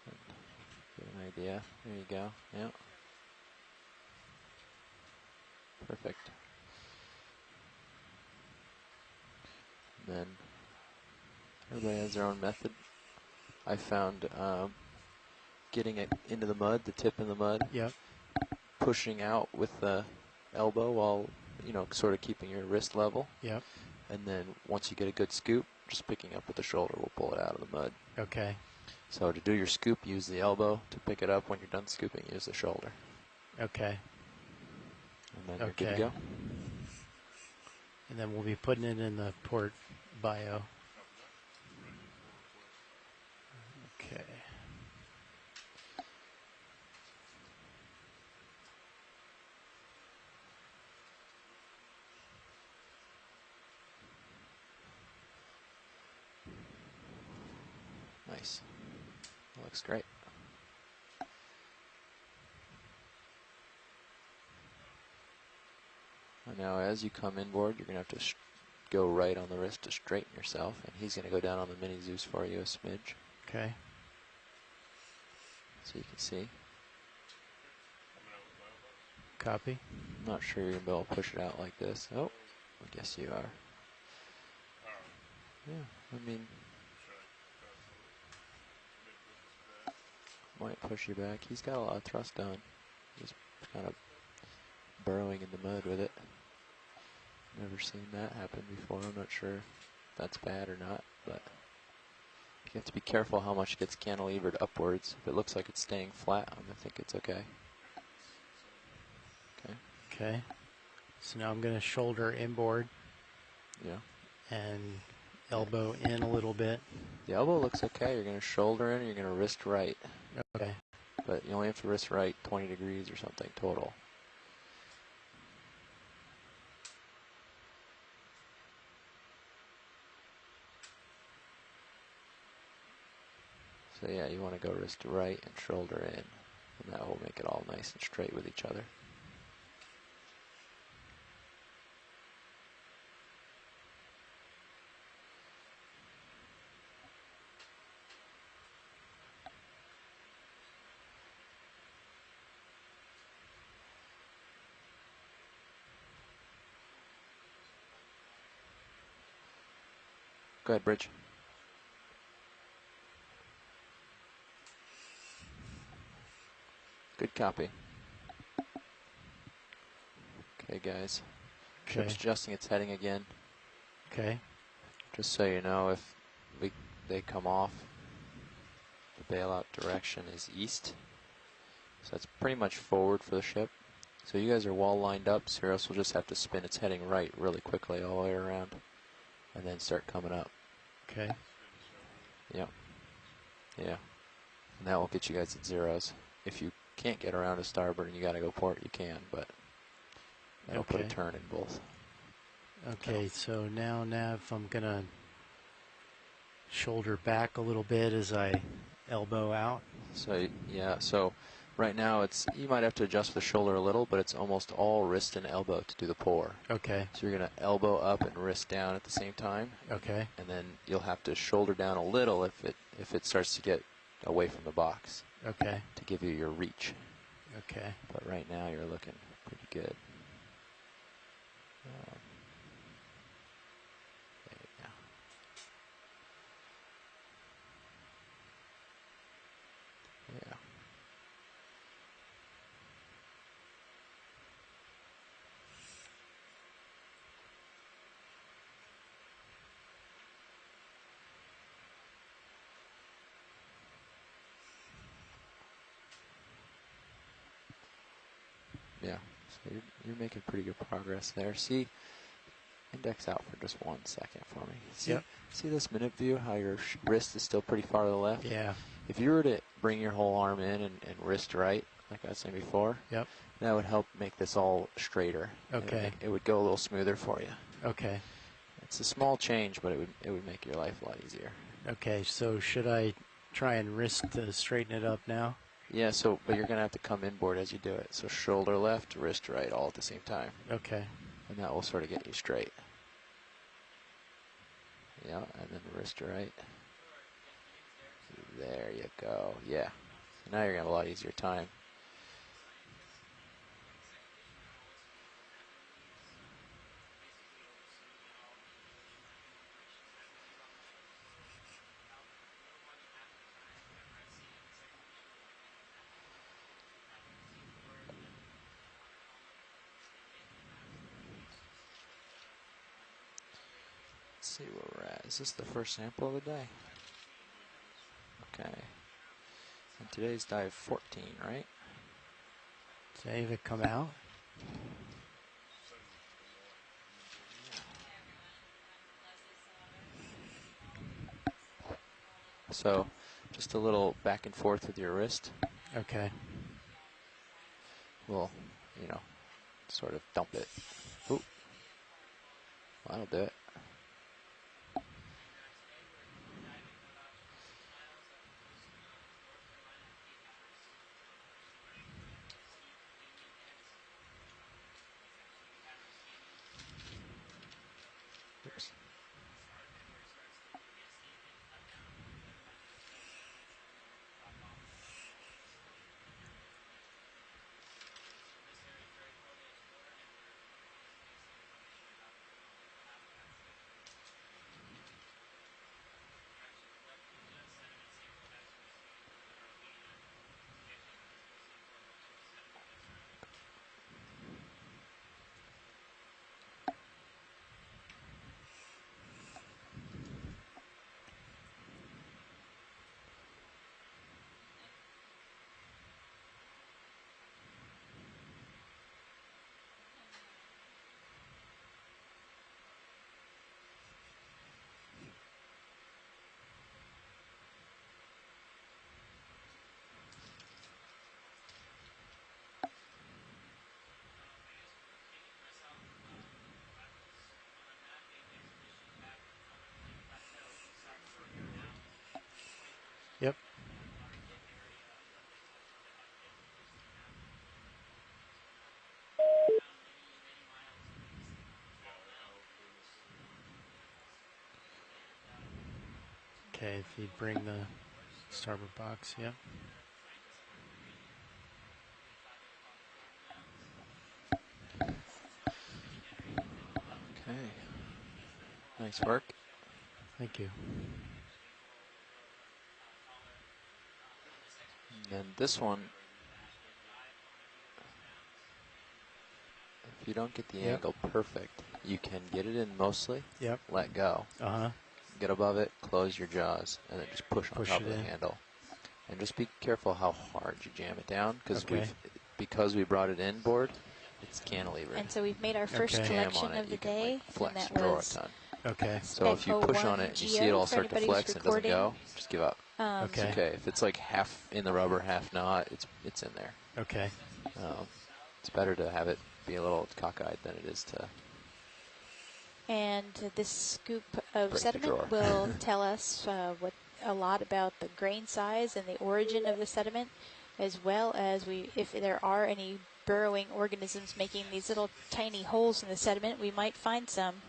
[SPEAKER 6] And get an idea. There you go. Yeah. Perfect. And then everybody has their own method. I found getting it into the mud, the tip in the mud.
[SPEAKER 5] Yep.
[SPEAKER 6] Pushing out with the elbow while, sort of keeping your wrist level.
[SPEAKER 5] Yep.
[SPEAKER 6] And then once you get a good scoop, just picking up with the shoulder will pull it out of the mud.
[SPEAKER 5] Okay.
[SPEAKER 6] So to do your scoop, use the elbow. To pick it up when you're done scooping, use the shoulder.
[SPEAKER 5] Okay.
[SPEAKER 6] And then you're good to go.
[SPEAKER 5] And then we'll be putting it in the port bio. Okay.
[SPEAKER 6] Nice. Looks great. And now as you come inboard, you're going to have to go right on the wrist to straighten yourself, and he's going to go down on the mini Zeus for you a smidge.
[SPEAKER 5] Okay.
[SPEAKER 6] So you can see.
[SPEAKER 5] Copy.
[SPEAKER 6] I'm not sure you're going to be able to push it out like this. Oh, I guess you are. Yeah, I mean, might push you back. He's got a lot of thrust on. He's kind of burrowing in the mud with it. Never seen that happen before. I'm not sure if that's bad or not, but you have to be careful how much gets cantilevered upwards. If it looks like it's staying flat, I'm gonna think it's okay. Okay.
[SPEAKER 5] Okay. So now I'm going to shoulder inboard.
[SPEAKER 6] Yeah.
[SPEAKER 5] And elbow in a little bit.
[SPEAKER 6] The elbow looks okay. You're gonna shoulder in, you're gonna wrist right.
[SPEAKER 5] Okay.
[SPEAKER 6] But you only have to wrist right 20 degrees or something total. So yeah, you want to go wrist to right and shoulder in, and that will make it all nice and straight with each other. Go ahead, Bridge. Good copy. Okay, guys.
[SPEAKER 5] Okay.
[SPEAKER 6] Ship's adjusting its heading again.
[SPEAKER 5] Okay.
[SPEAKER 6] Just so you know, if they come off, the bailout direction is east. So that's pretty much forward for the ship. So you guys are wall lined up, Cirrus will just have to spin its heading right really quickly all the way around, and then start coming up.
[SPEAKER 5] Okay.
[SPEAKER 6] Yep. Yeah. And that will get you guys at zeros. If you can't get around to starboard and you got to go port, you can, but that'll put a turn in both.
[SPEAKER 5] Okay, so now Nav, I'm going to shoulder back a little bit as I elbow out.
[SPEAKER 6] So, yeah, so right now you might have to adjust the shoulder a little, but it's almost all wrist and elbow to do the pour.
[SPEAKER 5] Okay.
[SPEAKER 6] So you're going to elbow up and wrist down at the same time.
[SPEAKER 5] Okay.
[SPEAKER 6] And then you'll have to shoulder down a little if it starts to get away from the box.
[SPEAKER 5] Okay.
[SPEAKER 6] To give you your reach.
[SPEAKER 5] Okay.
[SPEAKER 6] But right now you're looking pretty good. There you go. Yeah. Yeah, so you're making pretty good progress there. See, index out for just 1 second for me. See,
[SPEAKER 5] Yep.
[SPEAKER 6] See this minute view, how your wrist is still pretty far to the left?
[SPEAKER 5] Yeah.
[SPEAKER 6] If you were to bring your whole arm in and wrist right, like I was saying before,
[SPEAKER 5] Yep.
[SPEAKER 6] that would help make this all straighter.
[SPEAKER 5] Okay.
[SPEAKER 6] It would go a little smoother for you.
[SPEAKER 5] Okay.
[SPEAKER 6] It's a small change, but it would make your life a lot easier.
[SPEAKER 5] Okay, so should I try and wrist straighten it up now?
[SPEAKER 6] Yeah, but you're going to have to come inboard as you do it. So shoulder left, wrist right, all at the same time.
[SPEAKER 5] Okay.
[SPEAKER 6] And that will sort of get you straight. Yeah, and then wrist right. There you go. Yeah. So now you're going to have a lot easier time. Let's see where we're at. Is this the first sample of the day? Okay. And today's dive 14, right?
[SPEAKER 5] Did any of it come out?
[SPEAKER 6] So just a little back and forth with your wrist.
[SPEAKER 5] Okay.
[SPEAKER 6] We'll, sort of dump it. Ooh. That'll do it. Oops.
[SPEAKER 5] Yep. Okay, if you bring the starboard box, yep.
[SPEAKER 6] Okay. Nice work.
[SPEAKER 5] Thank you.
[SPEAKER 6] And this one, if you don't get the
[SPEAKER 5] Yep.
[SPEAKER 6] angle perfect, you can get it in mostly,
[SPEAKER 5] Yep.
[SPEAKER 6] let go,
[SPEAKER 5] Uh-huh.
[SPEAKER 6] get above it, close your jaws, and then just push on top
[SPEAKER 5] it
[SPEAKER 6] of the
[SPEAKER 5] in.
[SPEAKER 6] handle. And just be careful how hard you jam it down,
[SPEAKER 5] Okay.
[SPEAKER 6] because we brought it inboard, it's cantilevered.
[SPEAKER 3] And so we've made our first
[SPEAKER 5] Okay.
[SPEAKER 6] Jam
[SPEAKER 3] collection
[SPEAKER 6] on it,
[SPEAKER 3] of the
[SPEAKER 6] you can,
[SPEAKER 3] day,
[SPEAKER 6] like, flex
[SPEAKER 3] and that
[SPEAKER 6] and draw a
[SPEAKER 3] was
[SPEAKER 6] ton.
[SPEAKER 5] Okay.
[SPEAKER 6] So if you push on it and you see it all start to flex and it doesn't go, just give up.
[SPEAKER 5] Okay.
[SPEAKER 6] It's okay. If it's like half in the rubber, half not, it's in there.
[SPEAKER 5] Okay.
[SPEAKER 6] It's better to have it be a little cockeyed than it is to.
[SPEAKER 3] And this scoop of
[SPEAKER 6] Break the
[SPEAKER 3] sediment
[SPEAKER 6] drawer.
[SPEAKER 3] will tell us a lot about the grain size and the origin of the sediment, as well as if there are any burrowing organisms making these little tiny holes in the sediment, we might find some.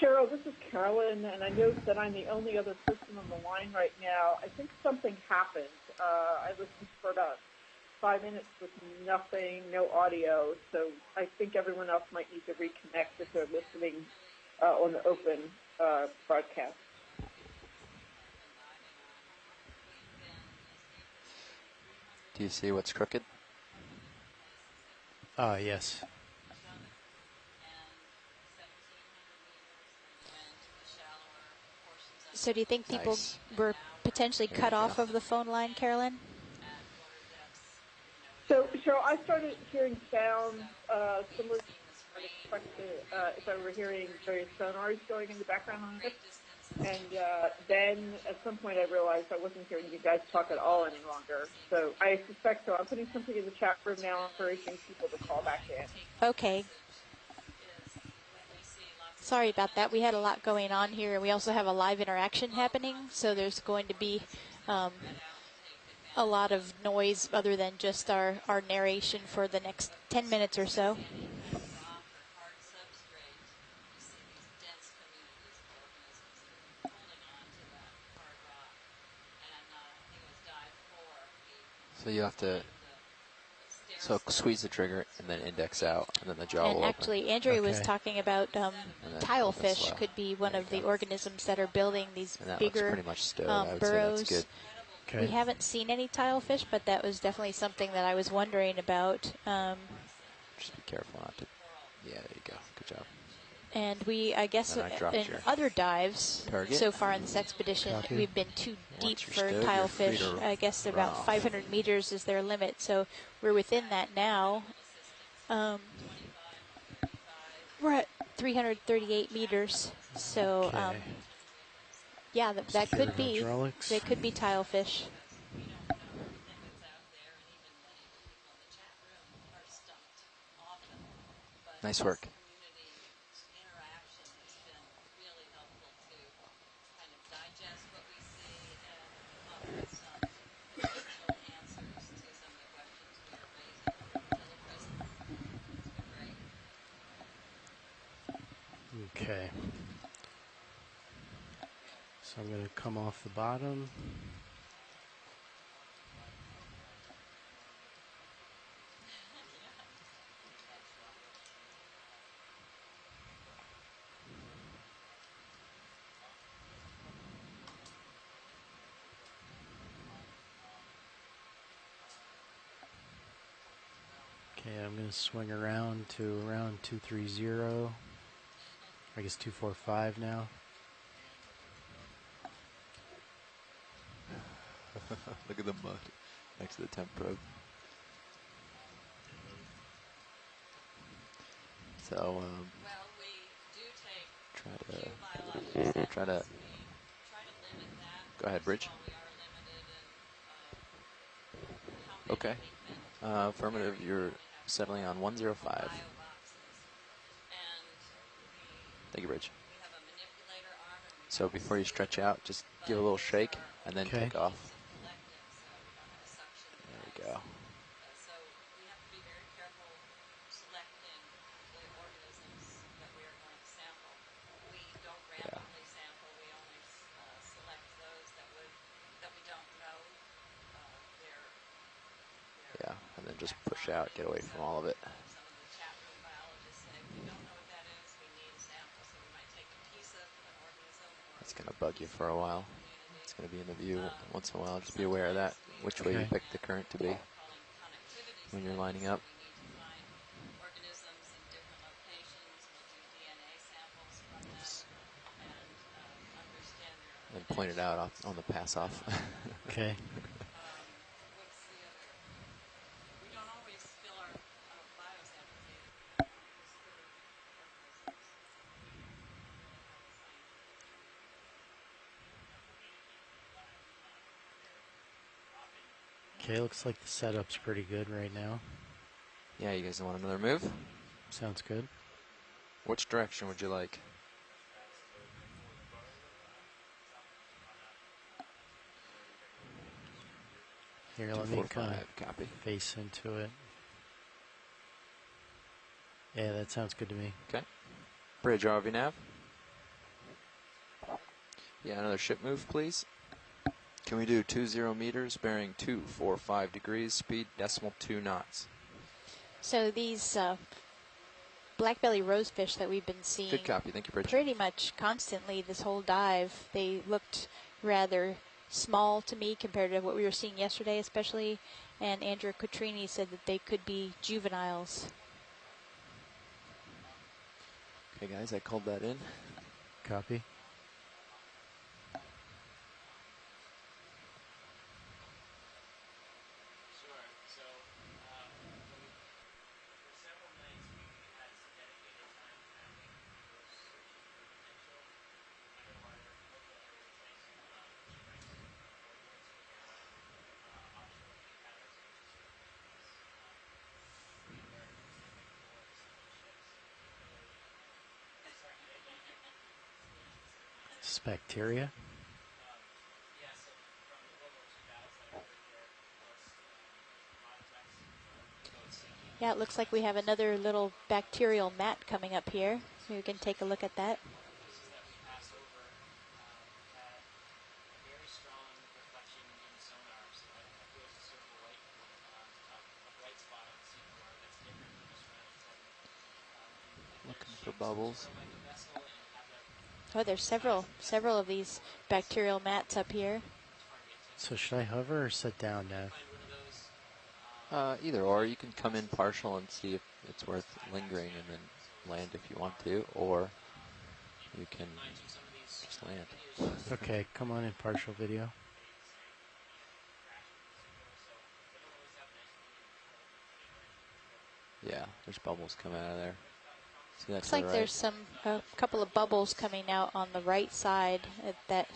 [SPEAKER 2] Cheryl, this is Carolyn, and I note that I'm the only other person on the line right now. I think something happened. I listened for about 5 minutes with nothing, no audio, so I think everyone else might need to reconnect if they're listening on the open broadcast.
[SPEAKER 6] Do you see what's crooked?
[SPEAKER 5] Yes.
[SPEAKER 3] So do you think people
[SPEAKER 6] Nice.
[SPEAKER 3] were potentially
[SPEAKER 6] There
[SPEAKER 3] cut
[SPEAKER 6] you
[SPEAKER 3] off
[SPEAKER 6] go.
[SPEAKER 3] of the phone line, Carolyn?
[SPEAKER 2] So, Cheryl, I started hearing sounds similar to what I'd expect if I were hearing various sonars going in the background on this. And then at some point I realized I wasn't hearing you guys talk at all any longer. So I suspect so. I'm putting something in the chat room now encouraging people to call back in.
[SPEAKER 3] Okay. Sorry about that. We had a lot going on here, and we also have a live interaction happening, so there's going to be a lot of noise other than just our narration for the next 10 minutes or so.
[SPEAKER 6] So you have to squeeze the trigger and then index out, and then the jaw will
[SPEAKER 3] And actually, Andrea was talking about tilefish
[SPEAKER 6] slow.
[SPEAKER 3] could be one of the organisms that are building these
[SPEAKER 6] And that
[SPEAKER 3] bigger
[SPEAKER 6] looks pretty much stowed. I would say
[SPEAKER 3] burrows.
[SPEAKER 6] that's good.
[SPEAKER 5] Okay.
[SPEAKER 3] We haven't seen any tilefish, but that was definitely something that I was wondering about.
[SPEAKER 6] Just be careful not to. Yeah, there you go. Good job.
[SPEAKER 3] And I guess
[SPEAKER 6] And I dropped
[SPEAKER 3] in
[SPEAKER 6] your
[SPEAKER 3] other dives
[SPEAKER 6] target.
[SPEAKER 3] so far in this expedition,
[SPEAKER 5] Copy.
[SPEAKER 3] we've been too deep
[SPEAKER 6] you're
[SPEAKER 3] for
[SPEAKER 6] stowed, you're free
[SPEAKER 3] tilefish.
[SPEAKER 6] to
[SPEAKER 3] I guess
[SPEAKER 6] run
[SPEAKER 3] about
[SPEAKER 6] off.
[SPEAKER 3] 500 meters is their limit, so we're within that now. We're at 338 meters, so
[SPEAKER 5] Okay.
[SPEAKER 3] yeah, that
[SPEAKER 5] Secure
[SPEAKER 3] could be.
[SPEAKER 5] hydraulics.
[SPEAKER 3] They could be tilefish.
[SPEAKER 6] Nice work.
[SPEAKER 5] Okay. So I'm going to come off the bottom. Okay, I'm going to swing around to around 230. I guess 245 now.
[SPEAKER 6] Look at the mud next to the temp probe. So try to go ahead, Bridge. Okay. Affirmative, you're settling on 105. Thank you, Bridge. So before you stretch out, just give a little shake and then
[SPEAKER 5] Okay.
[SPEAKER 6] take off. There we go. Yeah. Yeah, and then just push out, get away from all of it. It's going to bug you for a while. It's going to be in the view once in a while. Just be aware of that, which way you
[SPEAKER 5] Okay.
[SPEAKER 6] pick the current to be when you're lining up. And point it out on the pass off.
[SPEAKER 5] Okay. Okay, looks like the setup's pretty good right now.
[SPEAKER 6] Yeah, you guys want another move?
[SPEAKER 5] Sounds good.
[SPEAKER 6] Which direction would you like?
[SPEAKER 5] Here, let me kind
[SPEAKER 6] 245,
[SPEAKER 5] of
[SPEAKER 6] copy.
[SPEAKER 5] face into it. Yeah, that sounds good to me.
[SPEAKER 6] Okay. Bridge ROV nav. Yeah, another ship move, please. Can we do 20 meters, bearing 245 degrees, speed .2 knots?
[SPEAKER 3] So these blackbelly rosefish that we've been seeing
[SPEAKER 6] Good copy. Thank you, Bridge.
[SPEAKER 3] pretty much constantly this whole dive, they looked rather small to me compared to what we were seeing yesterday especially, and Andrea Cotrini said that they could be juveniles.
[SPEAKER 6] Okay, guys, I called that in.
[SPEAKER 5] Copy. this bacteria?
[SPEAKER 3] Yeah, it looks like we have another little bacterial mat coming up here. We can take a look at that.
[SPEAKER 6] Looking for bubbles.
[SPEAKER 3] Oh, there's several of these bacterial mats up here.
[SPEAKER 5] So should I hover or sit down now?
[SPEAKER 6] Either or. You can come in partial and see if it's worth lingering and then land if you want to, or you can just land.
[SPEAKER 5] Okay, come on in partial video.
[SPEAKER 6] Yeah, there's bubbles coming out of there. See that
[SPEAKER 3] Looks
[SPEAKER 6] to the
[SPEAKER 3] like
[SPEAKER 6] right?
[SPEAKER 3] there's a couple of bubbles coming out on the right side at that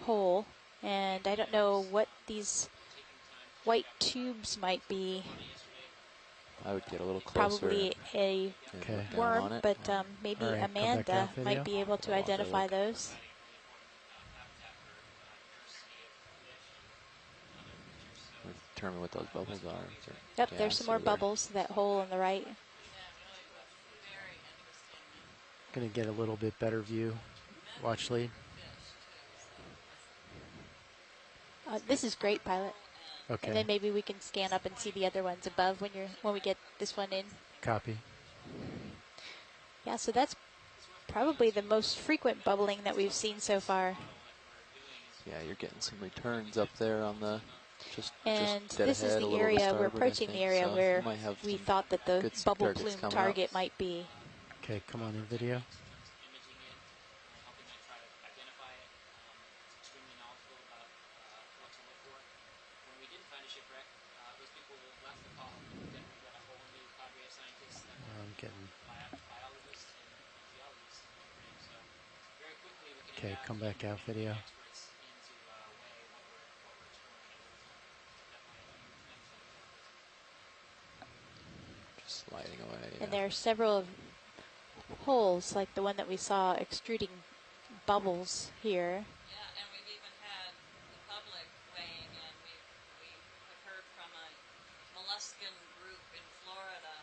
[SPEAKER 3] hole, and I don't know what these white tubes might be.
[SPEAKER 6] I would get a little closer.
[SPEAKER 3] Probably a
[SPEAKER 5] Okay.
[SPEAKER 6] Look down
[SPEAKER 3] worm,
[SPEAKER 6] on it.
[SPEAKER 3] but maybe
[SPEAKER 5] All right, come back
[SPEAKER 3] Amanda
[SPEAKER 5] out video.
[SPEAKER 3] might be able to
[SPEAKER 6] I'll have to
[SPEAKER 3] identify
[SPEAKER 6] look.
[SPEAKER 3] those.
[SPEAKER 6] Determine what those bubbles are.
[SPEAKER 3] Yep, there's some more bubbles, that hole on the right.
[SPEAKER 5] Gonna get a little bit better view. Watch lead.
[SPEAKER 3] This is great, Pilot.
[SPEAKER 5] Okay.
[SPEAKER 3] And then maybe we can scan up and see the other ones above when we get this one in.
[SPEAKER 5] Copy.
[SPEAKER 3] Yeah, so that's probably the most frequent bubbling that we've seen so far.
[SPEAKER 6] Yeah, you're getting some returns up there on the just
[SPEAKER 3] And
[SPEAKER 6] dead
[SPEAKER 3] this is
[SPEAKER 6] ahead, a
[SPEAKER 3] the
[SPEAKER 6] little to
[SPEAKER 3] area, we're
[SPEAKER 6] starboard, I
[SPEAKER 3] approaching the
[SPEAKER 6] think,
[SPEAKER 3] area
[SPEAKER 6] so
[SPEAKER 3] where
[SPEAKER 6] you might have
[SPEAKER 3] we
[SPEAKER 6] some
[SPEAKER 3] thought that the
[SPEAKER 6] good sea
[SPEAKER 3] bubble
[SPEAKER 6] targets
[SPEAKER 3] plume
[SPEAKER 6] coming
[SPEAKER 3] target
[SPEAKER 6] up.
[SPEAKER 3] might be.
[SPEAKER 5] Okay, come on in video. I'm getting. Okay, come back out video.
[SPEAKER 6] Just sliding away.
[SPEAKER 3] And
[SPEAKER 6] Yeah.
[SPEAKER 3] there are several holes, like the one that we saw extruding bubbles here.
[SPEAKER 4] Yeah, and we've even had the public weighing in. We have heard from a molluscan group in Florida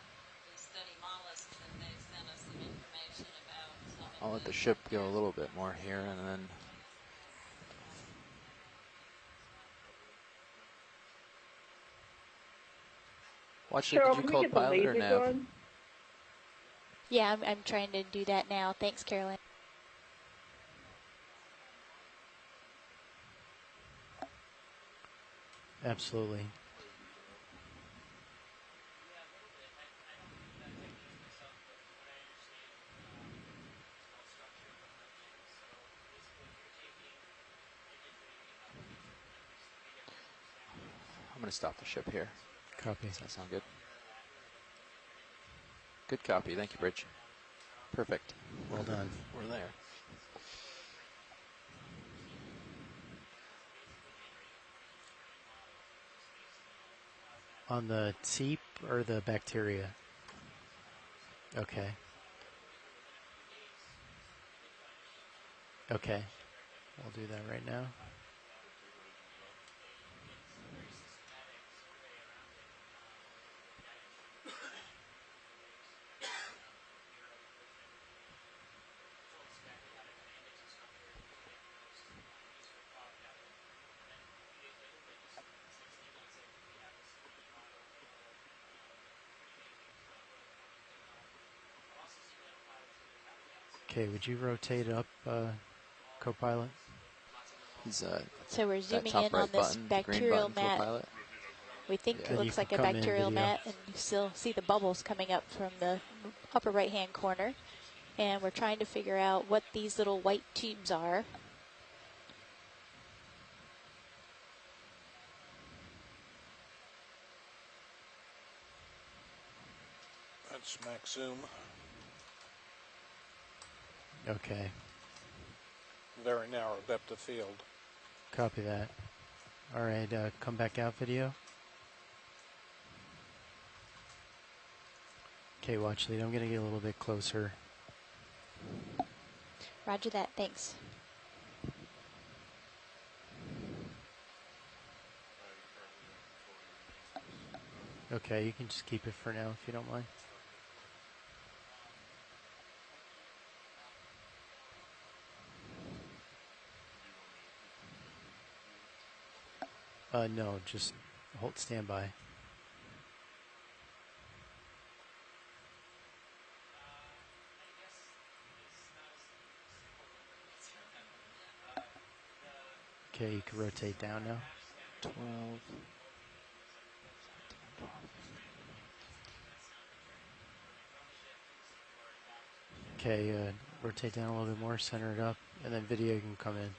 [SPEAKER 4] who study mollusks, and they sent us some information about some of
[SPEAKER 6] I'll let the ship go a little bit more here, and then watch it.
[SPEAKER 2] Cheryl,
[SPEAKER 6] Did you
[SPEAKER 2] can we
[SPEAKER 6] call
[SPEAKER 2] get the
[SPEAKER 6] pilot or
[SPEAKER 2] lasers
[SPEAKER 6] nav?
[SPEAKER 2] on?
[SPEAKER 3] Yeah, I'm trying to do that now. Thanks, Carolyn.
[SPEAKER 5] Absolutely.
[SPEAKER 6] I'm going to stop the ship here.
[SPEAKER 5] Copy.
[SPEAKER 6] Does that sound good? Good copy. Thank you, Bridge. Perfect.
[SPEAKER 5] Well done.
[SPEAKER 6] We're there.
[SPEAKER 5] On the seep or the bacteria? Okay. Okay. We'll do that right now. Okay, would you rotate up, co-pilot?
[SPEAKER 6] He's
[SPEAKER 3] So we're
[SPEAKER 6] that
[SPEAKER 3] zooming
[SPEAKER 6] top
[SPEAKER 3] in on
[SPEAKER 6] right
[SPEAKER 3] this
[SPEAKER 6] button, green
[SPEAKER 3] bacterial
[SPEAKER 6] button,
[SPEAKER 3] mat.
[SPEAKER 6] co-pilot.
[SPEAKER 3] We think
[SPEAKER 6] Yeah.
[SPEAKER 3] it
[SPEAKER 5] And
[SPEAKER 3] looks
[SPEAKER 5] you
[SPEAKER 3] like
[SPEAKER 5] can
[SPEAKER 3] a
[SPEAKER 5] come in
[SPEAKER 3] bacterial
[SPEAKER 5] video.
[SPEAKER 3] mat, and you still see the bubbles coming up from the upper right-hand corner. And we're trying to figure out what these little white tubes are.
[SPEAKER 7] That's max zoom.
[SPEAKER 5] Okay.
[SPEAKER 7] Very narrow depth of field.
[SPEAKER 5] Copy that. All right, come back out video. Okay, watch lead. I'm going to get a little bit closer.
[SPEAKER 3] Roger that, thanks.
[SPEAKER 5] Okay, you can just keep it for now if you don't mind. No, just hold standby. Okay, you can rotate down now.
[SPEAKER 6] 12.
[SPEAKER 5] Okay, rotate down a little bit more, center it up, and then video can come in.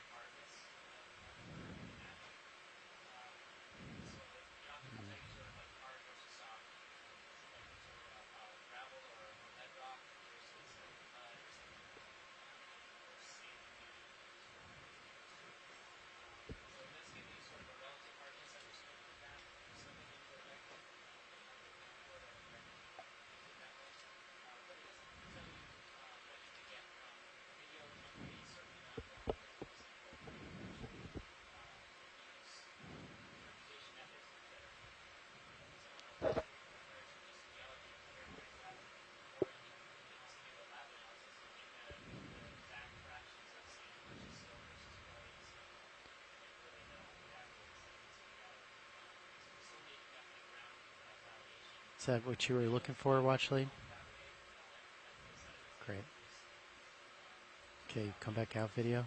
[SPEAKER 5] Is that what you were looking for, watch lead? Great. Okay, come back out video.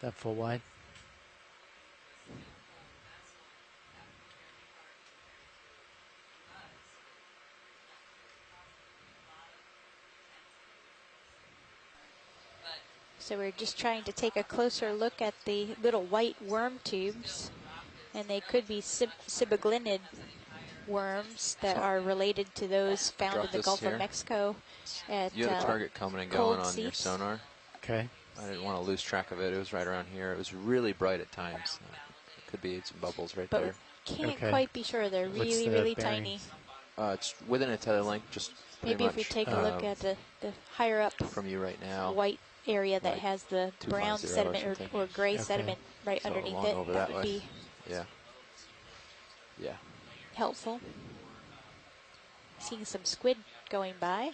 [SPEAKER 5] That full wide.
[SPEAKER 3] So we're just trying to take a closer look at the little white worm tubes, and they could be sibiglinid worms that are related to those found in
[SPEAKER 6] Drop
[SPEAKER 3] the
[SPEAKER 6] this
[SPEAKER 3] Gulf
[SPEAKER 6] here.
[SPEAKER 3] of Mexico at
[SPEAKER 6] You had a target coming and
[SPEAKER 3] cold
[SPEAKER 6] going on your
[SPEAKER 3] seeps.
[SPEAKER 6] sonar.
[SPEAKER 5] Okay.
[SPEAKER 6] I didn't want to lose track of it. It was right around here. It was really bright at times. It could be some bubbles right
[SPEAKER 3] But
[SPEAKER 6] there.
[SPEAKER 3] we can't
[SPEAKER 5] Okay.
[SPEAKER 3] quite be sure. They're
[SPEAKER 5] What's
[SPEAKER 3] really,
[SPEAKER 5] the
[SPEAKER 3] really
[SPEAKER 5] bearing?
[SPEAKER 3] tiny.
[SPEAKER 6] It's within a tether length, just pretty
[SPEAKER 3] Maybe if
[SPEAKER 6] much
[SPEAKER 3] we take a look at the higher up
[SPEAKER 6] from you right now.
[SPEAKER 3] white area that
[SPEAKER 6] like
[SPEAKER 3] has the brown
[SPEAKER 6] 250 or
[SPEAKER 3] sediment
[SPEAKER 6] something.
[SPEAKER 3] or gray
[SPEAKER 5] Okay.
[SPEAKER 3] sediment right
[SPEAKER 6] So
[SPEAKER 3] underneath
[SPEAKER 6] along
[SPEAKER 3] it,
[SPEAKER 6] over
[SPEAKER 3] that
[SPEAKER 6] that
[SPEAKER 3] would
[SPEAKER 6] way.
[SPEAKER 3] be
[SPEAKER 6] Yeah. Yeah.
[SPEAKER 3] helpful. Seeing some squid going by.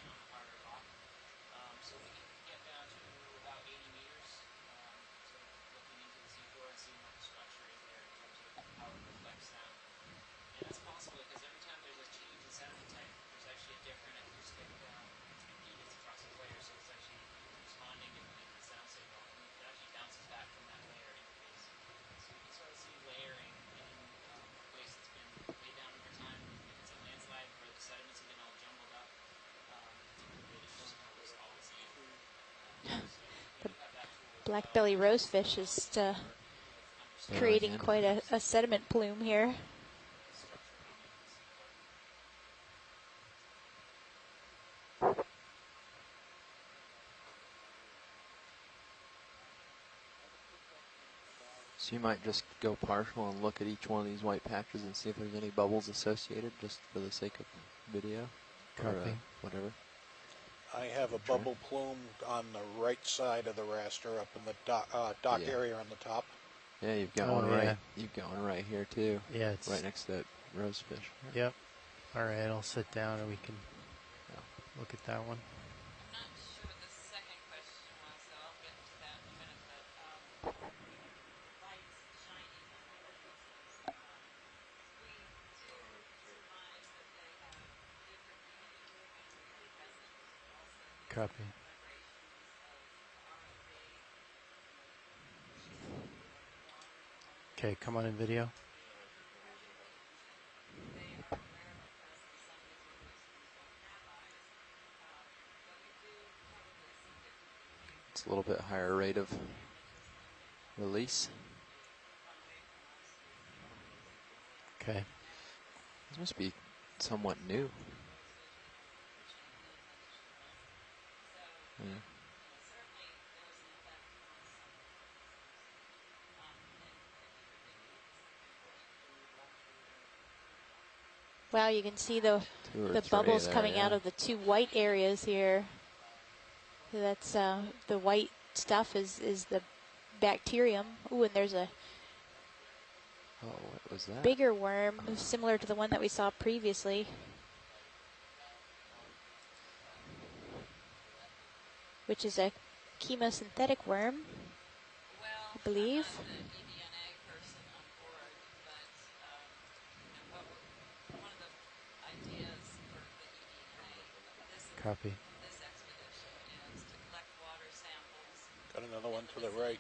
[SPEAKER 3] Black belly rosefish is creating
[SPEAKER 6] again.
[SPEAKER 3] quite a sediment plume here.
[SPEAKER 6] So you might just go partial and look at each one of these white patches and see if there's any bubbles associated, just for the sake of video or
[SPEAKER 5] Copy.
[SPEAKER 6] whatever.
[SPEAKER 7] I have a bubble plume on the right side of the raster up in the dock
[SPEAKER 6] Yeah.
[SPEAKER 7] area on the top.
[SPEAKER 6] Yeah, you've got
[SPEAKER 5] Oh,
[SPEAKER 6] one
[SPEAKER 5] yeah.
[SPEAKER 6] right. You've got one right here too.
[SPEAKER 5] Yeah, it's
[SPEAKER 6] Right next to that rosefish.
[SPEAKER 5] Yep. All right, I'll sit down and we can look at that one.
[SPEAKER 4] I'm not sure what the second question was, so I'll get to that in a minute. But lights shining on the organisms. We do surmise that they have different behavior when we're present. Also,
[SPEAKER 5] Copy.
[SPEAKER 4] vibrations of ROV.
[SPEAKER 5] Okay, come on in video.
[SPEAKER 4] They are aware of our presence. Some of these organisms don't have eyes, but we do probably see different behavior.
[SPEAKER 6] It's a little bit higher rate of release.
[SPEAKER 5] Okay.
[SPEAKER 6] This must be somewhat new. Yeah.
[SPEAKER 3] Wow, you can see the
[SPEAKER 6] Two or three
[SPEAKER 3] bubbles
[SPEAKER 6] there,
[SPEAKER 3] coming out
[SPEAKER 6] yeah.
[SPEAKER 3] of the two white areas here. That's the white stuff is the bacterium. Ooh, and there's a
[SPEAKER 6] Oh, what was that?
[SPEAKER 3] bigger worm similar to the one that we saw previously. Which is a chemosynthetic worm, I believe.
[SPEAKER 5] Copy.
[SPEAKER 7] Got another one to the right.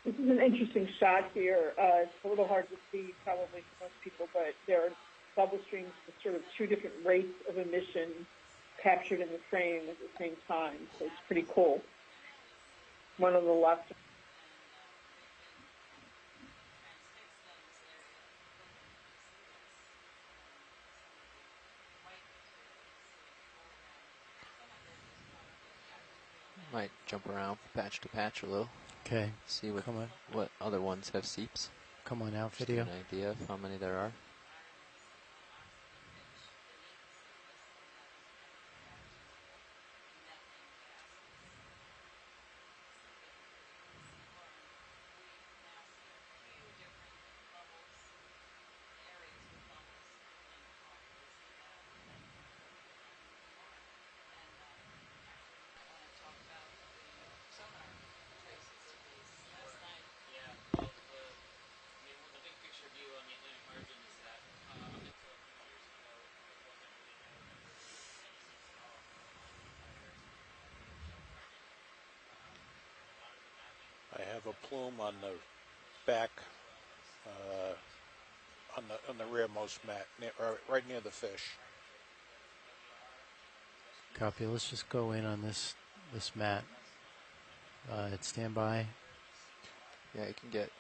[SPEAKER 2] This is an interesting shot here. It's a little hard to see probably for most people, but there are bubble streams with sort of two different rates of emission captured in the frame at the same time. So it's pretty cool. One on the left.
[SPEAKER 6] Might jump around patch to patch a little.
[SPEAKER 5] Okay.
[SPEAKER 6] See what
[SPEAKER 5] Come on.
[SPEAKER 6] what other ones have seeps.
[SPEAKER 5] Come on out,
[SPEAKER 6] Just
[SPEAKER 5] video.
[SPEAKER 6] an idea of how many there are.
[SPEAKER 7] I have a plume on the back, on the rearmost mat, right near the fish.
[SPEAKER 5] Copy. Let's just go in on this mat. At standby.
[SPEAKER 6] Yeah, you can get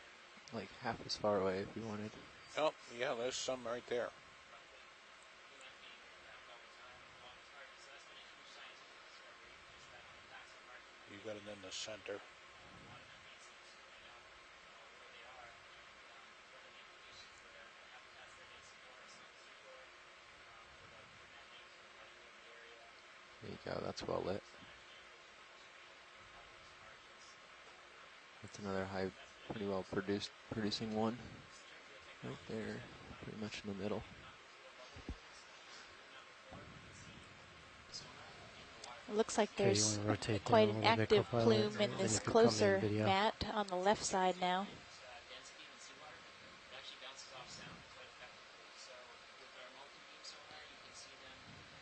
[SPEAKER 6] like half as far away if you wanted.
[SPEAKER 7] Oh, yeah, there's some right there. You got it in the center.
[SPEAKER 6] There you go, that's well lit. That's another high, pretty well producing one. Right there, pretty much in the middle.
[SPEAKER 3] It looks like
[SPEAKER 5] Okay, you
[SPEAKER 3] there's
[SPEAKER 5] want to rotate
[SPEAKER 3] quite
[SPEAKER 5] down a
[SPEAKER 3] an
[SPEAKER 5] little bit,
[SPEAKER 3] active
[SPEAKER 5] co-pilot,
[SPEAKER 3] plume in
[SPEAKER 5] and
[SPEAKER 3] this
[SPEAKER 5] if you come in
[SPEAKER 3] closer
[SPEAKER 5] video.
[SPEAKER 3] mat on the left side now.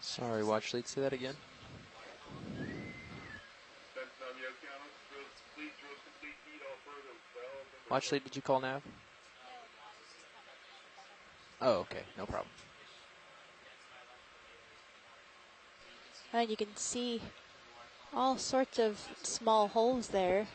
[SPEAKER 6] Sorry, watch lead, say that again. Watch lead, did you call nav? Oh, okay, no problem.
[SPEAKER 3] And you can see all sorts of small holes there.